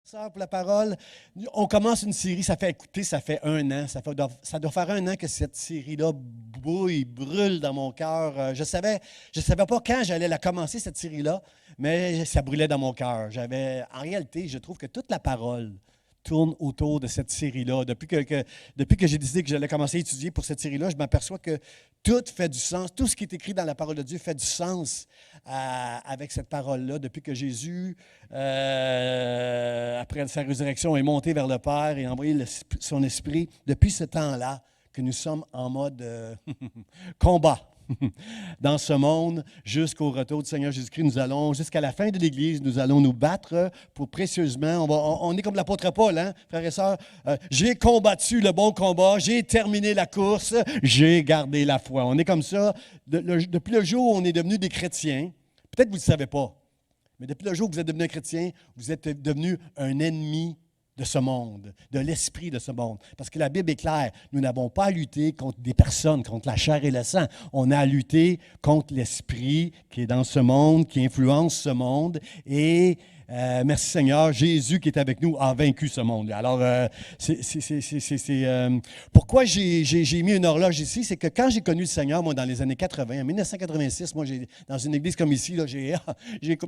Sœur, pour la parole. On commence une série, ça fait 1 an. Ça doit faire 1 an que cette série-là brûle dans mon cœur. Je savais pas quand j'allais la commencer, cette série-là, mais ça brûlait dans mon cœur. En réalité, je trouve que toute la parole tourne autour de cette série-là. Depuis que j'ai décidé que j'allais commencer à étudier pour cette série-là, je m'aperçois que tout fait du sens. Tout ce qui est écrit dans la parole de Dieu fait du sens avec cette parole-là. Depuis que Jésus, après sa résurrection, est monté vers le Père et a envoyé son esprit, depuis ce temps-là que nous sommes en mode combat. Dans ce monde, jusqu'au retour du Seigneur Jésus-Christ, jusqu'à la fin de l'Église, nous allons nous battre pour précieusement. On est comme l'apôtre Paul, hein, frères et sœurs. J'ai combattu le bon combat, j'ai terminé la course, j'ai gardé la foi. On est comme ça. Depuis le jour où on est devenus des chrétiens, peut-être que vous ne le savez pas, mais depuis le jour où vous êtes devenu un chrétien, vous êtes devenu un ennemi de ce monde, de l'esprit de ce monde. Parce que la Bible est claire, nous n'avons pas à lutter contre des personnes, contre la chair et le sang. On a à lutter contre l'esprit qui est dans ce monde, qui influence ce monde. Et merci Seigneur, Jésus qui est avec nous a vaincu ce monde. Alors, pourquoi j'ai mis une horloge ici, c'est que quand j'ai connu le Seigneur, moi, dans les années 80, en 1986, moi, dans une église comme ici, là,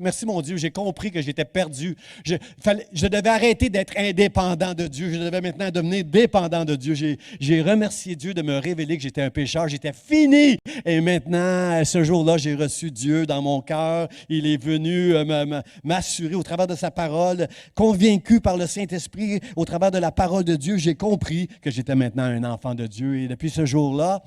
merci mon Dieu, j'ai compris que j'étais perdu. Je devais arrêter d'être indépendant de Dieu. Je devais maintenant devenir dépendant de Dieu. J'ai remercié Dieu de me révéler que j'étais un pécheur. J'étais fini. Et maintenant, ce jour-là, j'ai reçu Dieu dans mon cœur. Il est venu m'assurer au travers de sa parole, convaincu par le Saint-Esprit, au travers de la parole de Dieu, j'ai compris que j'étais maintenant un enfant de Dieu. Et depuis ce jour-là,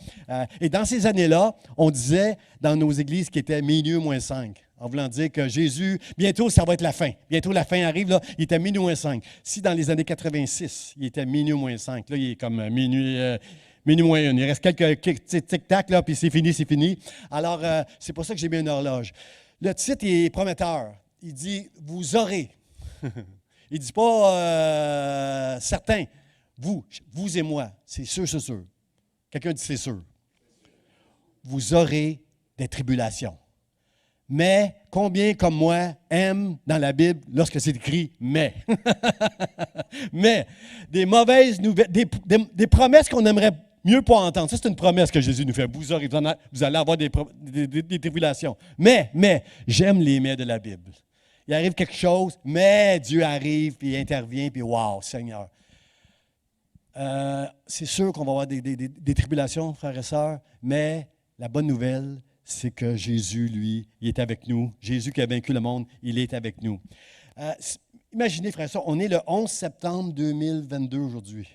et dans ces années-là, on disait dans nos églises qu'il était minuit moins 5. En voulant dire que Jésus, bientôt, ça va être la fin. Bientôt, la fin arrive, là, il était minuit moins 5. Si dans les années 86, il était minuit moins 5, là, il est comme minuit moins 1. Il reste quelques tic-tac, là, puis c'est fini. Alors, c'est pour ça que j'ai mis une horloge. Le titre est prometteur. Il dit « Vous aurez ». Il ne dit pas « certains ». Vous et moi, c'est sûr. Quelqu'un dit « c'est sûr ». Vous aurez des tribulations. Mais combien, comme moi, aiment dans la Bible lorsque c'est écrit « mais ». Mais, des mauvaises nouvelles, des promesses qu'on aimerait mieux pas entendre. Ça, c'est une promesse que Jésus nous fait. Vous allez avoir des tribulations. Mais, j'aime les « mais » de la Bible. Il arrive quelque chose, mais Dieu arrive, puis il intervient, puis wow, Seigneur. C'est sûr qu'on va avoir des tribulations, frères et sœurs, mais la bonne nouvelle, c'est que Jésus, lui, il est avec nous. Jésus qui a vaincu le monde, il est avec nous. Imaginez, frères et sœurs, on est le 11 septembre 2022 aujourd'hui.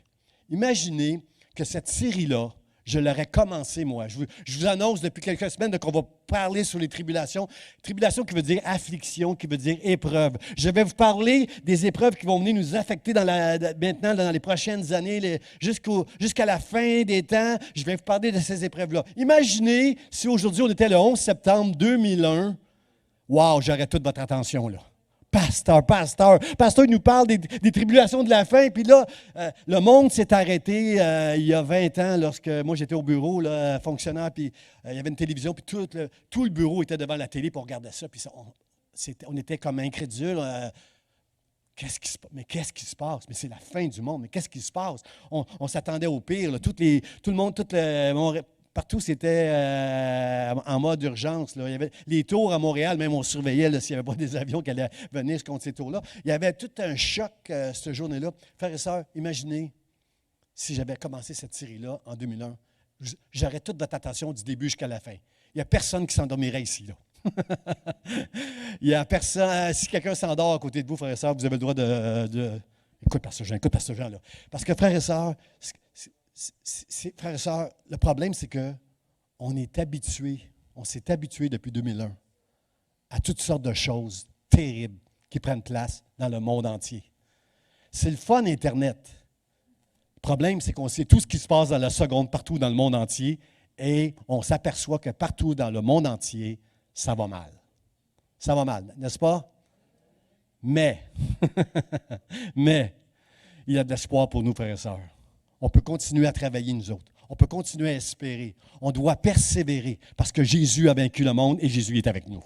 Imaginez que cette série-là, je l'aurais commencé, moi. Je vous annonce depuis quelques semaines qu'on va parler sur les tribulations. Tribulation qui veut dire affliction, qui veut dire épreuve. Je vais vous parler des épreuves qui vont venir nous affecter maintenant, dans les prochaines années, jusqu'à la fin des temps. Je vais vous parler de ces épreuves-là. Imaginez si aujourd'hui, on était le 11 septembre 2001. Wow, j'aurais toute votre attention, là. Pasteur, il nous parle des tribulations de la fin. Puis là, le monde s'est arrêté il y a 20 ans lorsque moi j'étais au bureau, là, fonctionnaire, puis il y avait une télévision, puis tout le bureau était devant la télé pour regarder ça. Puis on était comme incrédules. Qu'est-ce qui se passe? Mais c'est la fin du monde. Mais qu'est-ce qui se passe? On s'attendait au pire. Là. Tout le monde, partout, c'était en mode urgence. Là. Il y avait les tours à Montréal, même on surveillait s'il n'y avait pas des avions qui allaient venir contre ces tours-là. Il y avait tout un choc cette journée-là. Frères et sœurs, imaginez si j'avais commencé cette série-là en 2001. J'aurais toute votre attention du début jusqu'à la fin. Il n'y a personne qui s'endormirait ici. Là. Il n'y a personne. Si quelqu'un s'endort à côté de vous, frères et sœurs, vous avez le droit de écoute, Pasteur Jean, là. Parce que, frères et sœurs, frères et sœurs, le problème, c'est qu'on s'est habitué depuis 2001 à toutes sortes de choses terribles qui prennent place dans le monde entier. C'est le fun, Internet. Le problème, c'est qu'on sait tout ce qui se passe dans la seconde partout dans le monde entier et on s'aperçoit que partout dans le monde entier, ça va mal. Ça va mal, n'est-ce pas? Mais, il y a de l'espoir pour nous, frères et sœurs. On peut continuer à travailler, nous autres. On peut continuer à espérer. On doit persévérer parce que Jésus a vaincu le monde et Jésus est avec nous.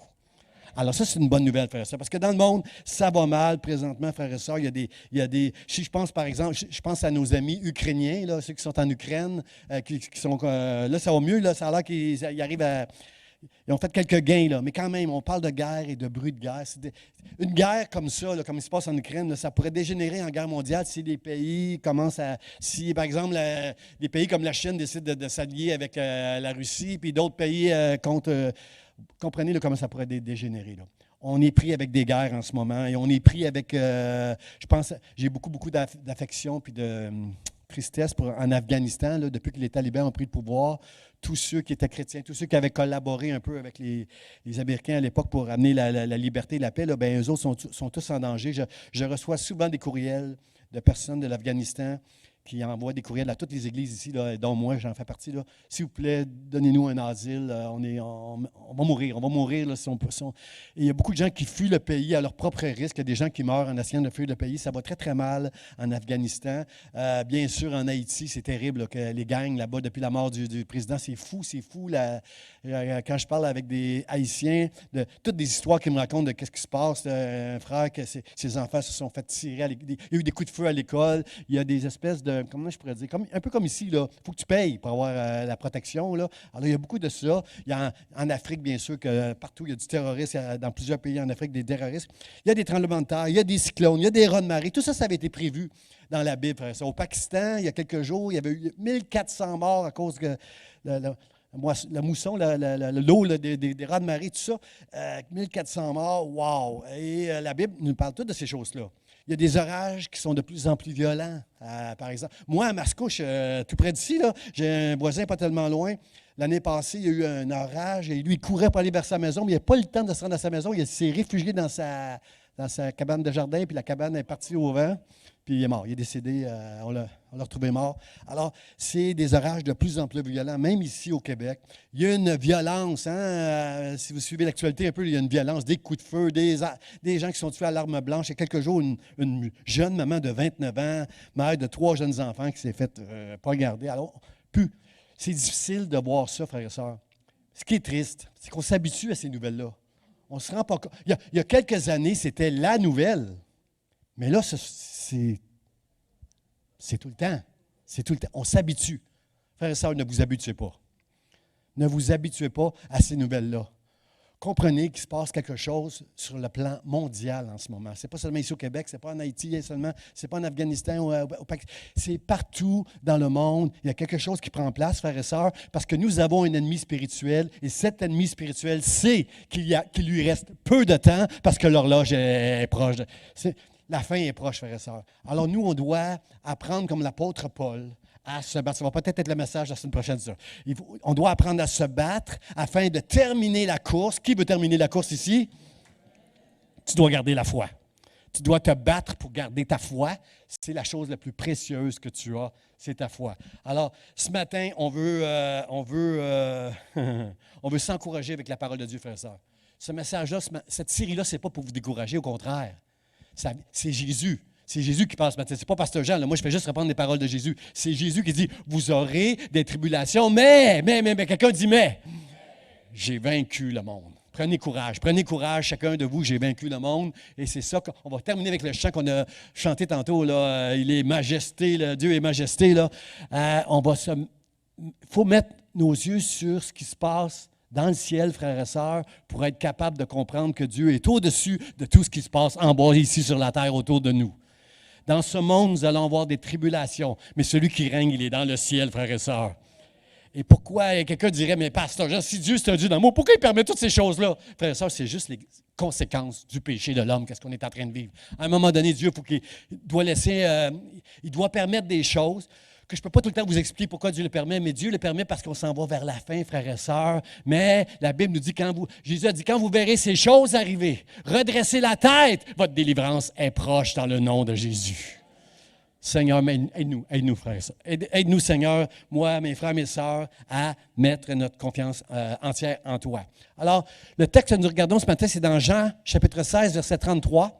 Alors ça, c'est une bonne nouvelle, frères et sœurs, parce que dans le monde, ça va mal présentement, frères et sœurs. Si je pense, par exemple, je pense à nos amis ukrainiens, là, ceux qui sont en Ukraine, qui sont, là, ça va mieux, là, ça a l'air qu'ils arrivent à... Ils ont fait quelques gains, là, mais quand même, on parle de guerre et de bruit de guerre. Une guerre comme ça, là, comme il se passe en Ukraine, là, ça pourrait dégénérer en guerre mondiale si les pays commencent à... Si, par exemple, des pays comme la Chine décident de s'allier avec la Russie, puis d'autres pays contre... comprenez là, comment ça pourrait dégénérer. Là. On est pris avec des guerres en ce moment, et on est pris avec... je pense, j'ai beaucoup d'affection puis de tristesse en Afghanistan, là, depuis que les talibans ont pris le pouvoir. Tous ceux qui étaient chrétiens, tous ceux qui avaient collaboré un peu avec les Américains à l'époque pour amener la liberté et la paix, là, ben, eux autres sont tous en danger. Je reçois souvent des courriels de personnes de l'Afghanistan qui envoient des courriels à toutes les églises ici, là, dont moi, j'en fais partie. Là. S'il vous plaît, donnez-nous un asile. On va mourir. Là, Et il y a beaucoup de gens qui fuient le pays à leur propre risque. Il y a des gens qui meurent en essayant de fuir le pays. Ça va très, très mal en Afghanistan. Bien sûr, en Haïti, c'est terrible là, que les gangs là-bas, depuis la mort du président, c'est fou. Quand je parle avec des Haïtiens, de toutes des histoires qu'ils me racontent de qu'est-ce qui se passe. Un frère, que ses enfants se sont fait tirer. Il y a eu des coups de feu à l'école. Il y a des espèces de... Comment je pourrais dire? Un peu comme ici, il faut que tu payes pour avoir la protection. Là. Alors, il y a beaucoup de ça. Il y a en Afrique, bien sûr, que partout, il y a du terrorisme. Dans plusieurs pays en Afrique, des terroristes. Il y a des tremblements de terre, il y a des cyclones, il y a des raz de marée. Tout ça, ça avait été prévu dans la Bible. Au Pakistan, il y a quelques jours, il y avait eu 1400 morts à cause de la mousson, l'eau des raz de marée, tout ça. 1400 morts, wow! Et la Bible nous parle tout de ces choses-là. Il y a des orages qui sont de plus en plus violents, par exemple. Moi, à Mascouche, tout près d'ici, là, j'ai un voisin pas tellement loin. L'année passée, il y a eu un orage et lui, il courait pour aller vers sa maison, mais il n'a pas eu le temps de se rendre à sa maison. Il s'est réfugié dans sa cabane de jardin, puis la cabane est partie au vent, puis il est mort. Il est décédé, on l'a retrouvé mort. Alors, c'est des orages de plus en plus violents, même ici au Québec. Il y a une violence, si vous suivez l'actualité un peu, il y a une violence, des coups de feu, des gens qui sont tués à l'arme blanche. Il y a quelques jours, une jeune maman de 29 ans, mère de 3 jeunes enfants qui s'est fait pas garder. Alors, c'est difficile de voir ça, frères et sœurs. Ce qui est triste, c'est qu'on s'habitue à ces nouvelles-là. On se rend pas compte. Il y a quelques années, c'était la nouvelle. Mais là, c'est tout le temps. C'est tout le temps. On s'habitue. Frères et sœurs, ne vous habituez pas. Ne vous habituez pas à ces nouvelles-là. Comprenez qu'il se passe quelque chose sur le plan mondial en ce moment. Ce n'est pas seulement ici au Québec, ce n'est pas en Haïti seulement, ce n'est pas en Afghanistan ou au Pakistan. C'est partout dans le monde. Il y a quelque chose qui prend place, frères et sœurs, parce que nous avons un ennemi spirituel et cet ennemi spirituel sait qu'il lui reste peu de temps parce que l'horloge est proche. La fin est proche, frères et sœurs. Alors nous, on doit apprendre comme l'apôtre Paul à se battre. Ça va peut-être être le message la semaine prochaine, ça. On doit apprendre à se battre afin de terminer la course. Qui veut terminer la course ici? Tu dois garder la foi. Tu dois te battre pour garder ta foi. C'est la chose la plus précieuse que tu as, c'est ta foi. Alors, ce matin, on veut s'encourager avec la parole de Dieu, frères et sœurs. Ce message-là, cette série-là, ce n'est pas pour vous décourager, au contraire. C'est Jésus. C'est Jésus qui passe matin. Ce n'est pas Pasteur Jean. Là. Moi, je fais juste répondre les paroles de Jésus. C'est Jésus qui dit, vous aurez des tribulations, mais, quelqu'un dit, mais, j'ai vaincu le monde. Prenez courage, chacun de vous, j'ai vaincu le monde. Et c'est ça qu'on va terminer avec le chant qu'on a chanté tantôt. Là. Il est majesté, là. Dieu est majesté. Là. Faut mettre nos yeux sur ce qui se passe dans le ciel, frères et sœurs, pour être capable de comprendre que Dieu est au-dessus de tout ce qui se passe en bas, ici sur la terre, autour de nous. Dans ce monde, nous allons avoir des tribulations, mais celui qui règne, il est dans le ciel, frères et sœurs. Et pourquoi, quelqu'un dirait, mais pasteur Jean, si Dieu c'est un Dieu d'amour, pourquoi il permet toutes ces choses-là? Frères et sœurs, c'est juste les conséquences du péché de l'homme, qu'est-ce qu'on est en train de vivre. À un moment donné, Dieu, il doit permettre des choses que je ne peux pas tout le temps vous expliquer pourquoi Dieu le permet, mais Dieu le permet parce qu'on s'en va vers la fin, frères et sœurs. Mais la Bible nous dit, Jésus a dit, quand vous verrez ces choses arriver, redressez la tête, votre délivrance est proche dans le nom de Jésus. Seigneur, aide-nous, frères et sœurs. Aide-nous, Seigneur, moi, mes frères, mes sœurs, à mettre notre confiance entière en toi. Alors, le texte que nous regardons ce matin, c'est dans Jean, chapitre 16, verset 33.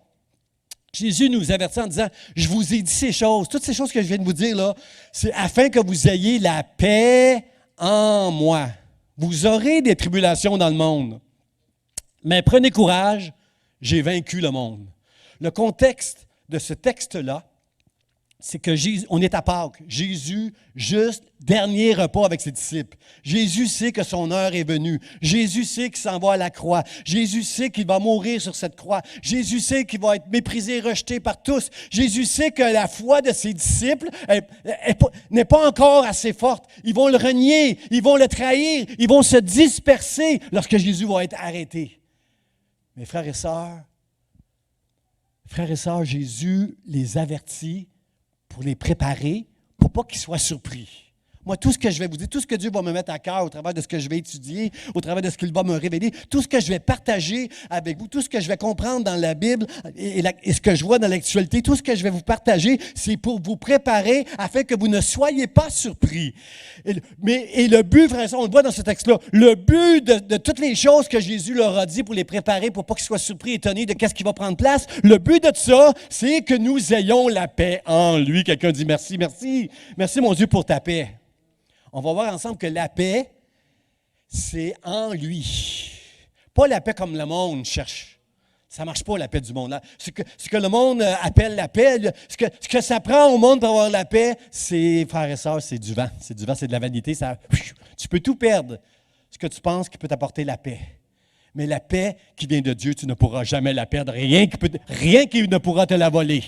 Jésus nous avertit en disant, je vous ai dit ces choses, toutes ces choses que je viens de vous dire là, c'est afin que vous ayez la paix en moi. Vous aurez des tribulations dans le monde. Mais prenez courage, j'ai vaincu le monde. Le contexte de ce texte-là, c'est que on est à Pâques. Jésus, juste dernier repas avec ses disciples. Jésus sait que son heure est venue. Jésus sait qu'il s'en va à la croix. Jésus sait qu'il va mourir sur cette croix. Jésus sait qu'il va être méprisé, rejeté par tous. Jésus sait que la foi de ses disciples n'est pas encore assez forte. Ils vont le renier, ils vont le trahir, ils vont se disperser lorsque Jésus va être arrêté. Mais frères et sœurs, Jésus les avertit pour les préparer, pour pas qu'ils soient surpris. Moi, tout ce que je vais vous dire, tout ce que Dieu va me mettre à cœur au travers de ce que je vais étudier, au travers de ce qu'il va me révéler, tout ce que je vais partager avec vous, tout ce que je vais comprendre dans la Bible et ce que je vois dans l'actualité, tout ce que je vais vous partager, c'est pour vous préparer afin que vous ne soyez pas surpris. Et le but, frère et sœur, on le voit dans ce texte-là, le but de toutes les choses que Jésus leur a dit pour les préparer, pour pas qu'ils soient surpris, étonnés de qu'est-ce qui va prendre place, le but de ça, c'est que nous ayons la paix en lui. Quelqu'un dit merci, merci. Merci, mon Dieu, pour ta paix. On va voir ensemble que la paix, c'est en lui. Pas la paix comme le monde cherche. Ça ne marche pas, la paix du monde. Ce que le monde appelle la paix, ce que ça prend au monde pour avoir la paix, c'est, frères et sœurs, c'est du vent. C'est du vent, c'est de la vanité. Tu peux tout perdre, ce que tu penses qui peut t'apporter la paix. Mais la paix qui vient de Dieu, tu ne pourras jamais la perdre. Rien qui ne pourra te la voler.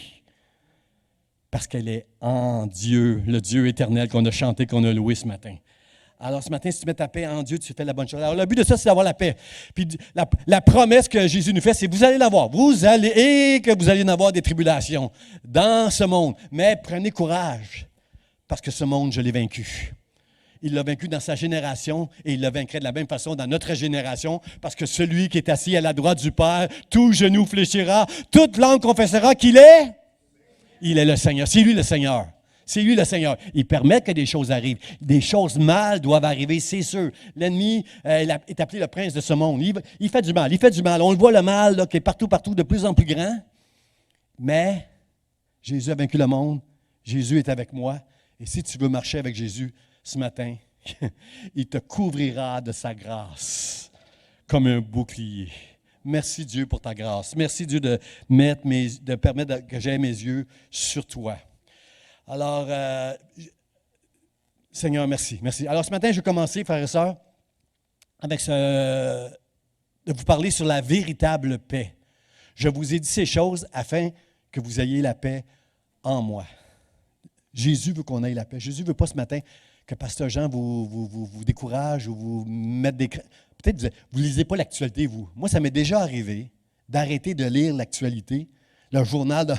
Parce qu'elle est en Dieu, le Dieu éternel qu'on a chanté, qu'on a loué ce matin. Alors ce matin, si tu mets ta paix en Dieu, tu fais la bonne chose. Alors le but de ça, c'est d'avoir la paix. Puis la promesse que Jésus nous fait, c'est vous allez l'avoir. Vous allez en avoir des tribulations dans ce monde. Mais prenez courage, parce que ce monde, je l'ai vaincu. Il l'a vaincu dans sa génération et il le vaincrait de la même façon dans notre génération, parce que celui qui est assis à la droite du Père, tout genou fléchira, toute langue confessera qu'il est... Il est le Seigneur. C'est lui le Seigneur. C'est lui le Seigneur. Il permet que des choses arrivent. Des choses mal doivent arriver, c'est sûr. L'ennemi est appelé le prince de ce monde. Il fait du mal. Il fait du mal. On le voit, le mal là, qui est partout, de plus en plus grand. Mais Jésus a vaincu le monde. Jésus est avec moi. Et si tu veux marcher avec Jésus ce matin, il te couvrira de sa grâce comme un bouclier. Merci Dieu pour ta grâce. Merci Dieu de permettre que j'aie mes yeux sur toi. Alors, Seigneur, merci. Merci. Alors, ce matin, je vais commencer, frères et sœurs, avec de vous parler sur la véritable paix. Je vous ai dit ces choses afin que vous ayez la paix en moi. Jésus veut qu'on ait la paix. Jésus ne veut pas ce matin que Pasteur Jean vous décourage ou vous mette des... Peut-être que vous ne lisez pas l'actualité, vous. Moi, ça m'est déjà arrivé d'arrêter de lire l'actualité. Le journal,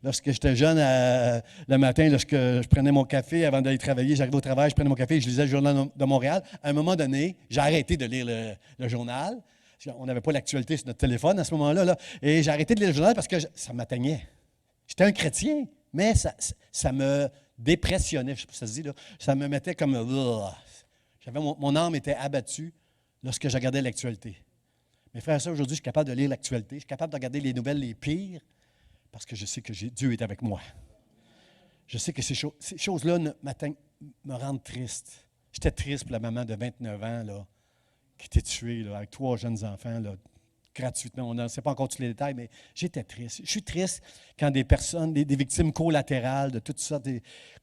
lorsque j'étais jeune, le matin, lorsque je prenais mon café avant d'aller travailler, j'arrivais au travail, je prenais mon café et je lisais le Journal de Montréal. À un moment donné, j'ai arrêté de lire le journal. On n'avait pas l'actualité sur notre téléphone à ce moment-là. Là, et j'ai arrêté de lire le journal parce que ça m'atteignait. J'étais un chrétien, mais ça me dépressionnait, je ne sais pas si ça se dit, là. Ça me mettait comme... mon âme était abattue lorsque je regardais l'actualité. Mes frères et sœurs, aujourd'hui, je suis capable de lire l'actualité. Je suis capable de regarder les nouvelles les pires parce que je sais que Dieu est avec moi. Je sais que ces choses-là me rendent triste. J'étais triste pour la maman de 29 ans là, qui était tuée là, avec 3 jeunes enfants là, gratuitement. On ne sait pas encore tous les détails, mais j'étais triste. Je suis triste quand des personnes, des victimes collatérales de toutes sortes,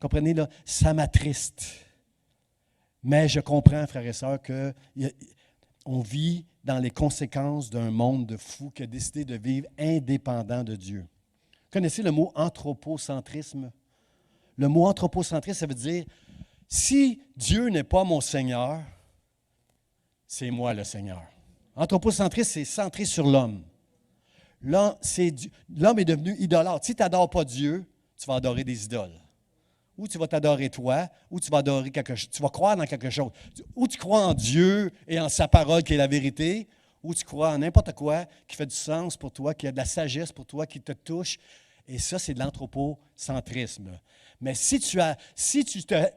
comprenez, là, ça m'attriste. Mais je comprends, frères et sœurs, qu'on vit dans les conséquences d'un monde de fous qui a décidé de vivre indépendant de Dieu. Vous connaissez le mot anthropocentrisme? Le mot anthropocentrisme, ça veut dire, si Dieu n'est pas mon Seigneur, c'est moi le Seigneur. Anthropocentrisme, c'est centré sur l'homme. L'homme est devenu idolâtre. Si tu n'adores pas Dieu, tu vas adorer des idoles. Ou tu vas t'adorer toi, ou tu vas adorer quelque chose. Tu vas croire dans quelque chose. Ou tu crois en Dieu et en sa parole qui est la vérité, ou tu crois en n'importe quoi qui fait du sens pour toi, qui a de la sagesse pour toi, qui te touche. Et ça, c'est de l'anthropocentrisme. Mais si tu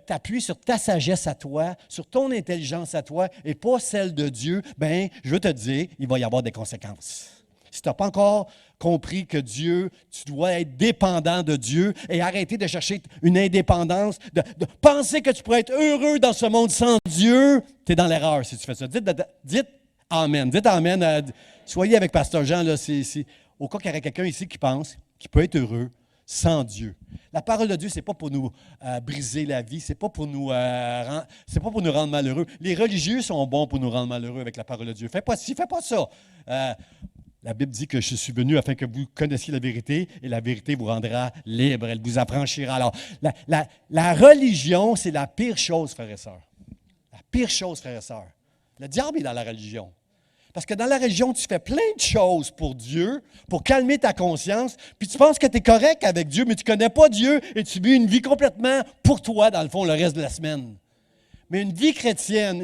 t'appuies sur ta sagesse à toi, sur ton intelligence à toi, et pas celle de Dieu, bien, je veux te dire, il va y avoir des conséquences. Si tu n'as pas encore compris que Dieu, tu dois être dépendant de Dieu et arrêter de chercher une indépendance, de penser que tu pourrais être heureux dans ce monde sans Dieu, tu es dans l'erreur si tu fais ça. Dites Amen. Dites Amen. Soyez avec Pasteur Jean. Là, au cas qu'il y aurait quelqu'un ici qui pense qu'il peut être heureux sans Dieu. La parole de Dieu, ce n'est pas pour nous briser la vie, ce n'est pas pour nous rendre malheureux. Les religieux sont bons pour nous rendre malheureux avec la parole de Dieu. Fais pas ci, fais pas ça. La Bible dit que je suis venu afin que vous connaissiez la vérité et la vérité vous rendra libre, elle vous affranchira. Alors, la religion, c'est la pire chose, frères et sœurs. La pire chose, frères et sœurs. Le diable est dans la religion. Parce que dans la religion, tu fais plein de choses pour Dieu, pour calmer ta conscience, puis tu penses que tu es correct avec Dieu, mais tu ne connais pas Dieu et tu vis une vie complètement pour toi, dans le fond, le reste de la semaine. Mais une vie chrétienne,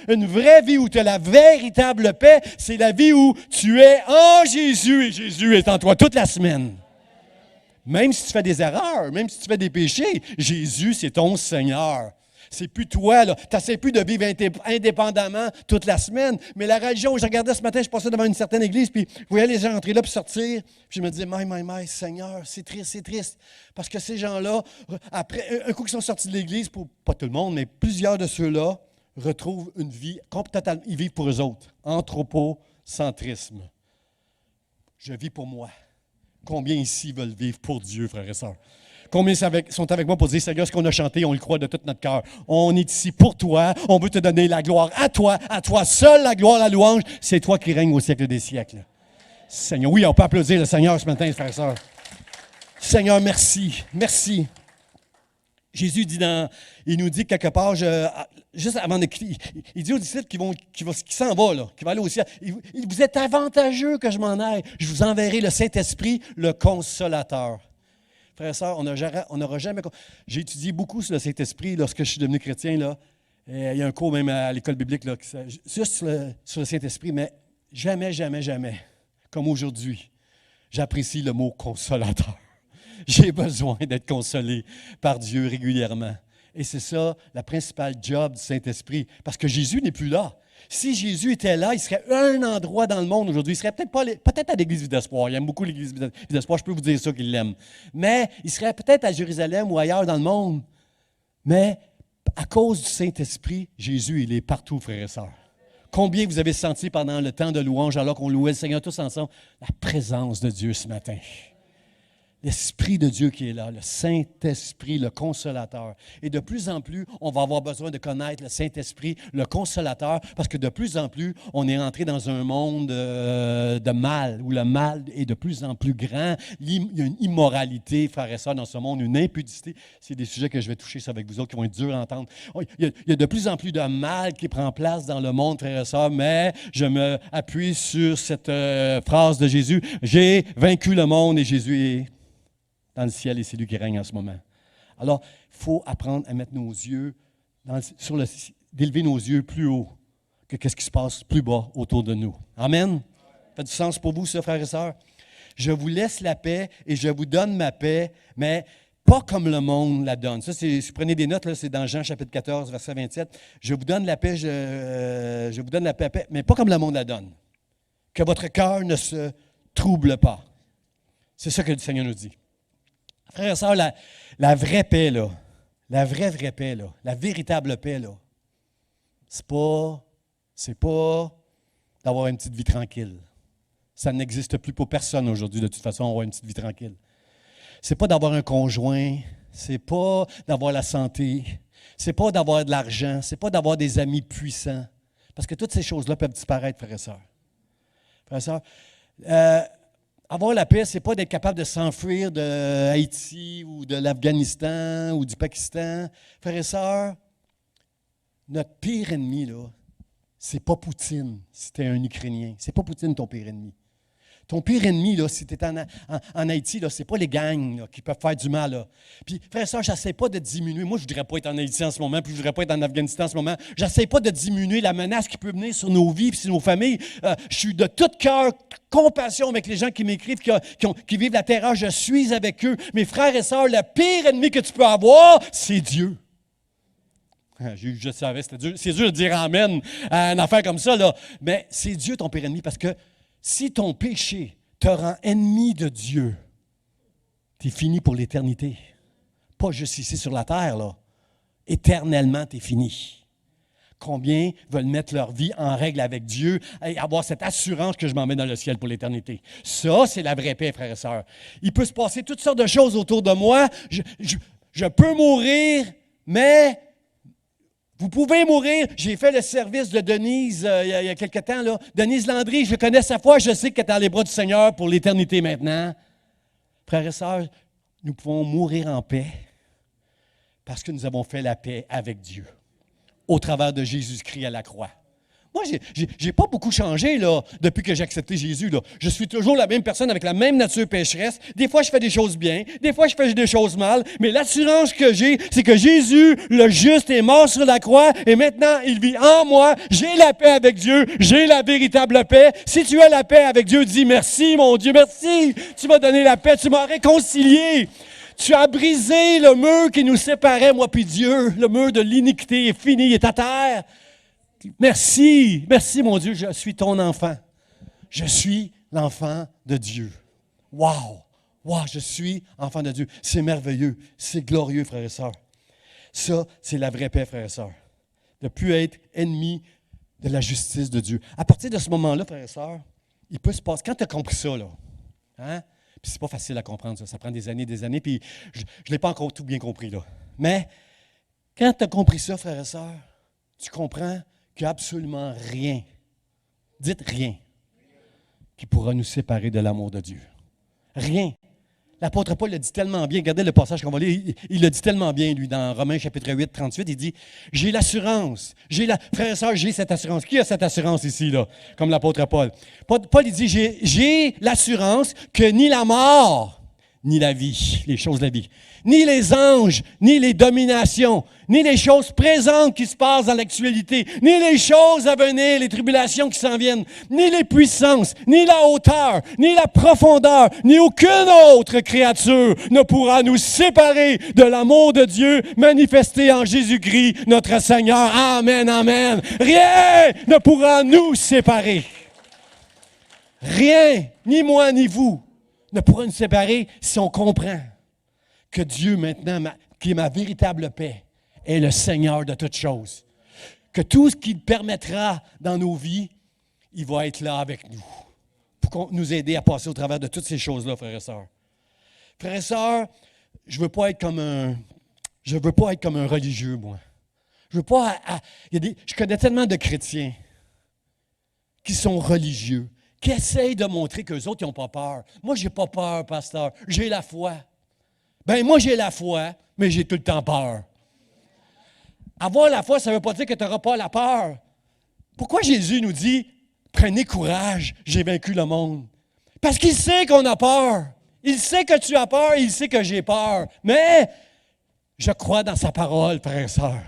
une vraie vie où tu as la véritable paix, c'est la vie où tu es en Jésus et Jésus est en toi toute la semaine. Même si tu fais des erreurs, même si tu fais des péchés, Jésus, c'est ton Seigneur. C'est plus toi, là. Tu n'essaies plus de vivre indépendamment toute la semaine. Mais la religion, je regardais ce matin, je passais devant une certaine église, puis je voyais les gens entrer là puis sortir. Puis je me disais, my, Seigneur, c'est triste, c'est triste. Parce que ces gens-là, après, un coup qu'ils sont sortis de l'église, pour pas tout le monde, mais plusieurs de ceux-là retrouvent une vie totalement, ils vivent pour eux autres. Anthropocentrisme. Je vis pour moi. Combien ici veulent vivre pour Dieu, frères et sœurs? Combien sont avec moi pour dire, Seigneur, ce qu'on a chanté, on le croit de tout notre cœur. On est ici pour toi, on veut te donner la gloire à toi seul la gloire, la louange. C'est toi qui règnes au siècle des siècles. Seigneur, oui, on peut applaudir le Seigneur ce matin, frères et sœurs. Seigneur, merci, merci. Jésus dit il nous dit quelque part, juste avant de quitter, il dit aux disciples qui s'en va, là, qui va aller au ciel, vous êtes avantageux que je m'en aille. Je vous enverrai le Saint-Esprit, le Consolateur. Frères et sœurs, on n'aura jamais... J'ai étudié beaucoup sur le Saint-Esprit lorsque je suis devenu chrétien. Là. Et il y a un cours même à l'école biblique, là, juste sur le Saint-Esprit, mais jamais, comme aujourd'hui, j'apprécie le mot « consolateur ». J'ai besoin d'être consolé par Dieu régulièrement. Et c'est ça, la principale job du Saint-Esprit, parce que Jésus n'est plus là. Si Jésus était là, il serait un endroit dans le monde aujourd'hui. Il serait peut-être à l'Église Vie d'Espoir. Il aime beaucoup l'Église Vie d'Espoir. Je peux vous dire ça qu'il l'aime. Mais il serait peut-être à Jérusalem ou ailleurs dans le monde. Mais à cause du Saint-Esprit, Jésus, il est partout, frères et sœurs. Combien vous avez senti pendant le temps de louange, alors qu'on louait le Seigneur tous ensemble, la présence de Dieu ce matin? L'Esprit de Dieu qui est là, le Saint-Esprit, le Consolateur. Et de plus en plus, on va avoir besoin de connaître le Saint-Esprit, le Consolateur, parce que de plus en plus, on est entré dans un monde de mal, où le mal est de plus en plus grand. Il y a une immoralité, frères et sœurs, dans ce monde, une impudicité. C'est des sujets que je vais toucher ça avec vous autres, qui vont être durs à entendre. Il y a de plus en plus de mal qui prend place dans le monde, frères et sœurs, mais je me appuie sur cette phrase de Jésus. J'ai vaincu le monde et Jésus est dans le ciel et c'est lui qui règne en ce moment. Alors, il faut apprendre à mettre nos yeux, d'élever nos yeux plus haut que ce qui se passe plus bas autour de nous. Amen? Ça fait du sens pour vous, ça, frères et sœurs? Je vous laisse la paix et je vous donne ma paix, mais pas comme le monde la donne. Ça, si vous prenez des notes, là, c'est dans Jean chapitre 14, verset 27. Je vous donne la paix, je vous donne la paix, mais pas comme le monde la donne. Que votre cœur ne se trouble pas. C'est ça que le Seigneur nous dit. Frères et sœurs, la vraie paix, là, la vraie paix, là, la véritable paix, là, c'est pas d'avoir une petite vie tranquille. Ça n'existe plus pour personne aujourd'hui, de toute façon, avoir une petite vie tranquille. C'est pas d'avoir un conjoint, c'est pas d'avoir la santé, c'est pas d'avoir de l'argent, c'est pas d'avoir des amis puissants. Parce que toutes ces choses-là peuvent disparaître, frères et sœurs. Frères et sœurs, avoir la paix, ce n'est pas d'être capable de s'enfuir de Haïti ou de l'Afghanistan ou du Pakistan. Frères et sœurs, notre pire ennemi, là, c'est pas Poutine si tu es un Ukrainien. C'est pas Poutine ton pire ennemi. Ton pire ennemi, là, si tu es en Haïti, ce n'est pas les gangs là, qui peuvent faire du mal. Là. Puis, frère et sœur, je n'essaie pas de diminuer. Moi, je ne voudrais pas être en Haïti en ce moment, puis je ne voudrais pas être en Afghanistan en ce moment. Je n'essaie pas de diminuer la menace qui peut venir sur nos vies et sur nos familles. Je suis de tout cœur, compassion avec les gens qui m'écrivent, qui vivent la terreur. Je suis avec eux. Mes frères et sœurs, le pire ennemi que tu peux avoir, c'est Dieu. Je savais, c'était dur. C'est dur de dire amen à une affaire comme ça, là. Mais c'est Dieu ton pire ennemi parce que si ton péché te rend ennemi de Dieu, tu es fini pour l'éternité. Pas juste ici sur la terre, là. Éternellement, tu es fini. Combien veulent mettre leur vie en règle avec Dieu et avoir cette assurance que je m'en vais dans le ciel pour l'éternité? Ça, c'est la vraie paix, frères et sœurs. Il peut se passer toutes sortes de choses autour de moi. Je peux mourir, mais vous pouvez mourir. J'ai fait le service de Denise il y a quelque temps. Là. Denise Landry, je connais sa foi, je sais qu'elle est dans les bras du Seigneur pour l'éternité maintenant. Frères et sœurs, nous pouvons mourir en paix parce que nous avons fait la paix avec Dieu au travers de Jésus-Christ à la croix. Moi, je n'ai pas beaucoup changé là, depuis que j'ai accepté Jésus. Là. Je suis toujours la même personne avec la même nature pécheresse. Des fois, je fais des choses bien. Des fois, je fais des choses mal. Mais l'assurance que j'ai, c'est que Jésus, le juste, est mort sur la croix et maintenant, il vit en moi. J'ai la paix avec Dieu. J'ai la véritable paix. Si tu as la paix avec Dieu, dis merci, mon Dieu, merci. Tu m'as donné la paix. Tu m'as réconcilié. Tu as brisé le mur qui nous séparait, moi puis Dieu. Le mur de l'iniquité est fini, il est à terre. Merci, merci mon Dieu, je suis ton enfant. Je suis l'enfant de Dieu. Wow, wow, je suis enfant de Dieu. C'est merveilleux, c'est glorieux, frères et sœurs. Ça, c'est la vraie paix, frères et sœurs. De ne plus être ennemi de la justice de Dieu. À partir de ce moment-là, frères et sœurs, il peut se passer, quand tu as compris ça, là, hein? Puis c'est pas facile à comprendre, ça prend des années, puis je ne l'ai pas encore tout bien compris, là. Mais quand tu as compris ça, frères et sœurs, tu comprends qu'il n'y a absolument rien, dites rien, qui pourra nous séparer de l'amour de Dieu. Rien. L'apôtre Paul le dit tellement bien, regardez le passage qu'on va lire, il le dit tellement bien, lui, dans Romains chapitre 8, 38, il dit, j'ai l'assurance, frères et sœurs, j'ai cette assurance. Qui a cette assurance ici, là, comme l'apôtre Paul? Paul, il dit, j'ai l'assurance que ni la mort, ni la vie, les choses de la vie, ni les anges, ni les dominations, ni les choses présentes qui se passent dans l'actualité, ni les choses à venir, les tribulations qui s'en viennent, ni les puissances, ni la hauteur, ni la profondeur, ni aucune autre créature ne pourra nous séparer de l'amour de Dieu manifesté en Jésus-Christ, notre Seigneur. Amen, amen. Rien ne pourra nous séparer. Rien, ni moi, ni vous, ne pourra nous séparer si on comprend que Dieu, maintenant, qui est ma véritable paix, est le Seigneur de toutes choses. Que tout ce qu'il permettra dans nos vies, il va être là avec nous pour nous aider à passer au travers de toutes ces choses-là, frères et sœurs. Frères et sœurs, je ne veux pas être comme un religieux, moi. Je connais tellement de chrétiens qui sont religieux, qui essayent de montrer qu'eux autres, ils n'ont pas peur. Moi, je n'ai pas peur, pasteur. J'ai la foi. Ben moi, j'ai la foi, mais j'ai tout le temps peur. Avoir la foi, ça ne veut pas dire que tu n'auras pas la peur. Pourquoi Jésus nous dit, prenez courage, j'ai vaincu le monde? Parce qu'il sait qu'on a peur. Il sait que tu as peur, il sait que j'ai peur. Mais je crois dans sa parole, frères et sœurs.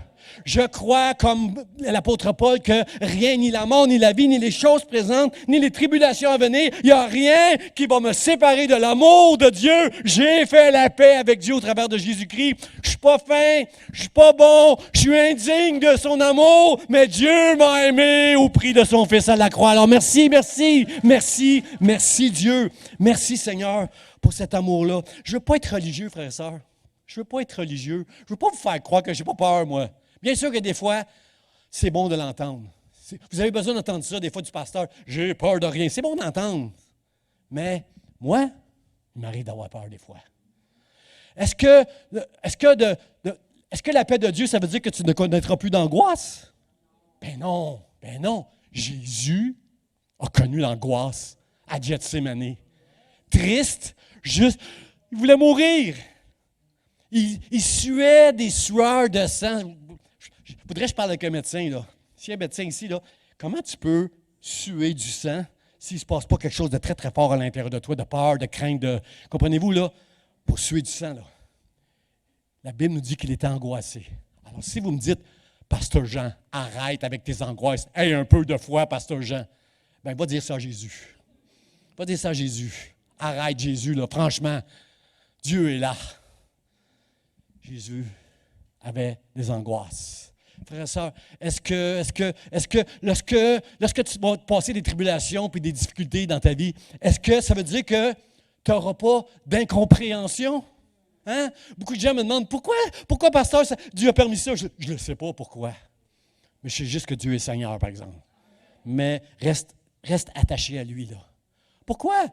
Je crois, comme l'apôtre Paul, que rien, ni la mort, ni la vie, ni les choses présentes, ni les tribulations à venir, il n'y a rien qui va me séparer de l'amour de Dieu. J'ai fait la paix avec Dieu au travers de Jésus-Christ. Je ne suis pas fin, je ne suis pas bon, je suis indigne de son amour, mais Dieu m'a aimé au prix de son Fils à la croix. Alors merci, merci, merci, merci Dieu. Merci Seigneur pour cet amour-là. Je ne veux pas être religieux, frères et sœurs. Je ne veux pas être religieux. Je ne veux pas vous faire croire que je n'ai pas peur, moi. Bien sûr que des fois, c'est bon de l'entendre. Vous avez besoin d'entendre ça, des fois, du pasteur. J'ai peur de rien. C'est bon d'entendre. Mais moi, il m'arrive d'avoir peur des fois. Est-ce que la paix de Dieu, ça veut dire que tu ne connaîtras plus d'angoisse? Ben non, ben non. Jésus a connu l'angoisse à Gethsémani. Triste, juste, il voulait mourir. Il suait des sueurs de sang. Je parle avec un médecin, là. S'il y a un médecin ici, là, comment tu peux suer du sang s'il ne se passe pas quelque chose de très, très fort à l'intérieur de toi, de peur, de crainte, comprenez-vous, là, pour suer du sang, là? La Bible nous dit qu'il était angoissé. Alors, si vous me dites, Pasteur Jean, arrête avec tes angoisses, aie un peu de foi, Pasteur Jean, bien, va dire ça à Jésus. Va dire ça à Jésus. Arrête, Jésus, là, franchement, Dieu est là. Jésus avait des angoisses. Frères et sœurs, est-ce que lorsque tu vas passer des tribulations et des difficultés dans ta vie, est-ce que ça veut dire que tu n'auras pas d'incompréhension? Hein? Beaucoup de gens me demandent, pourquoi pasteur, Dieu a permis ça? Je ne sais pas pourquoi. Mais je sais juste que Dieu est Seigneur, par exemple. Mais reste attaché à lui, là. Pourquoi?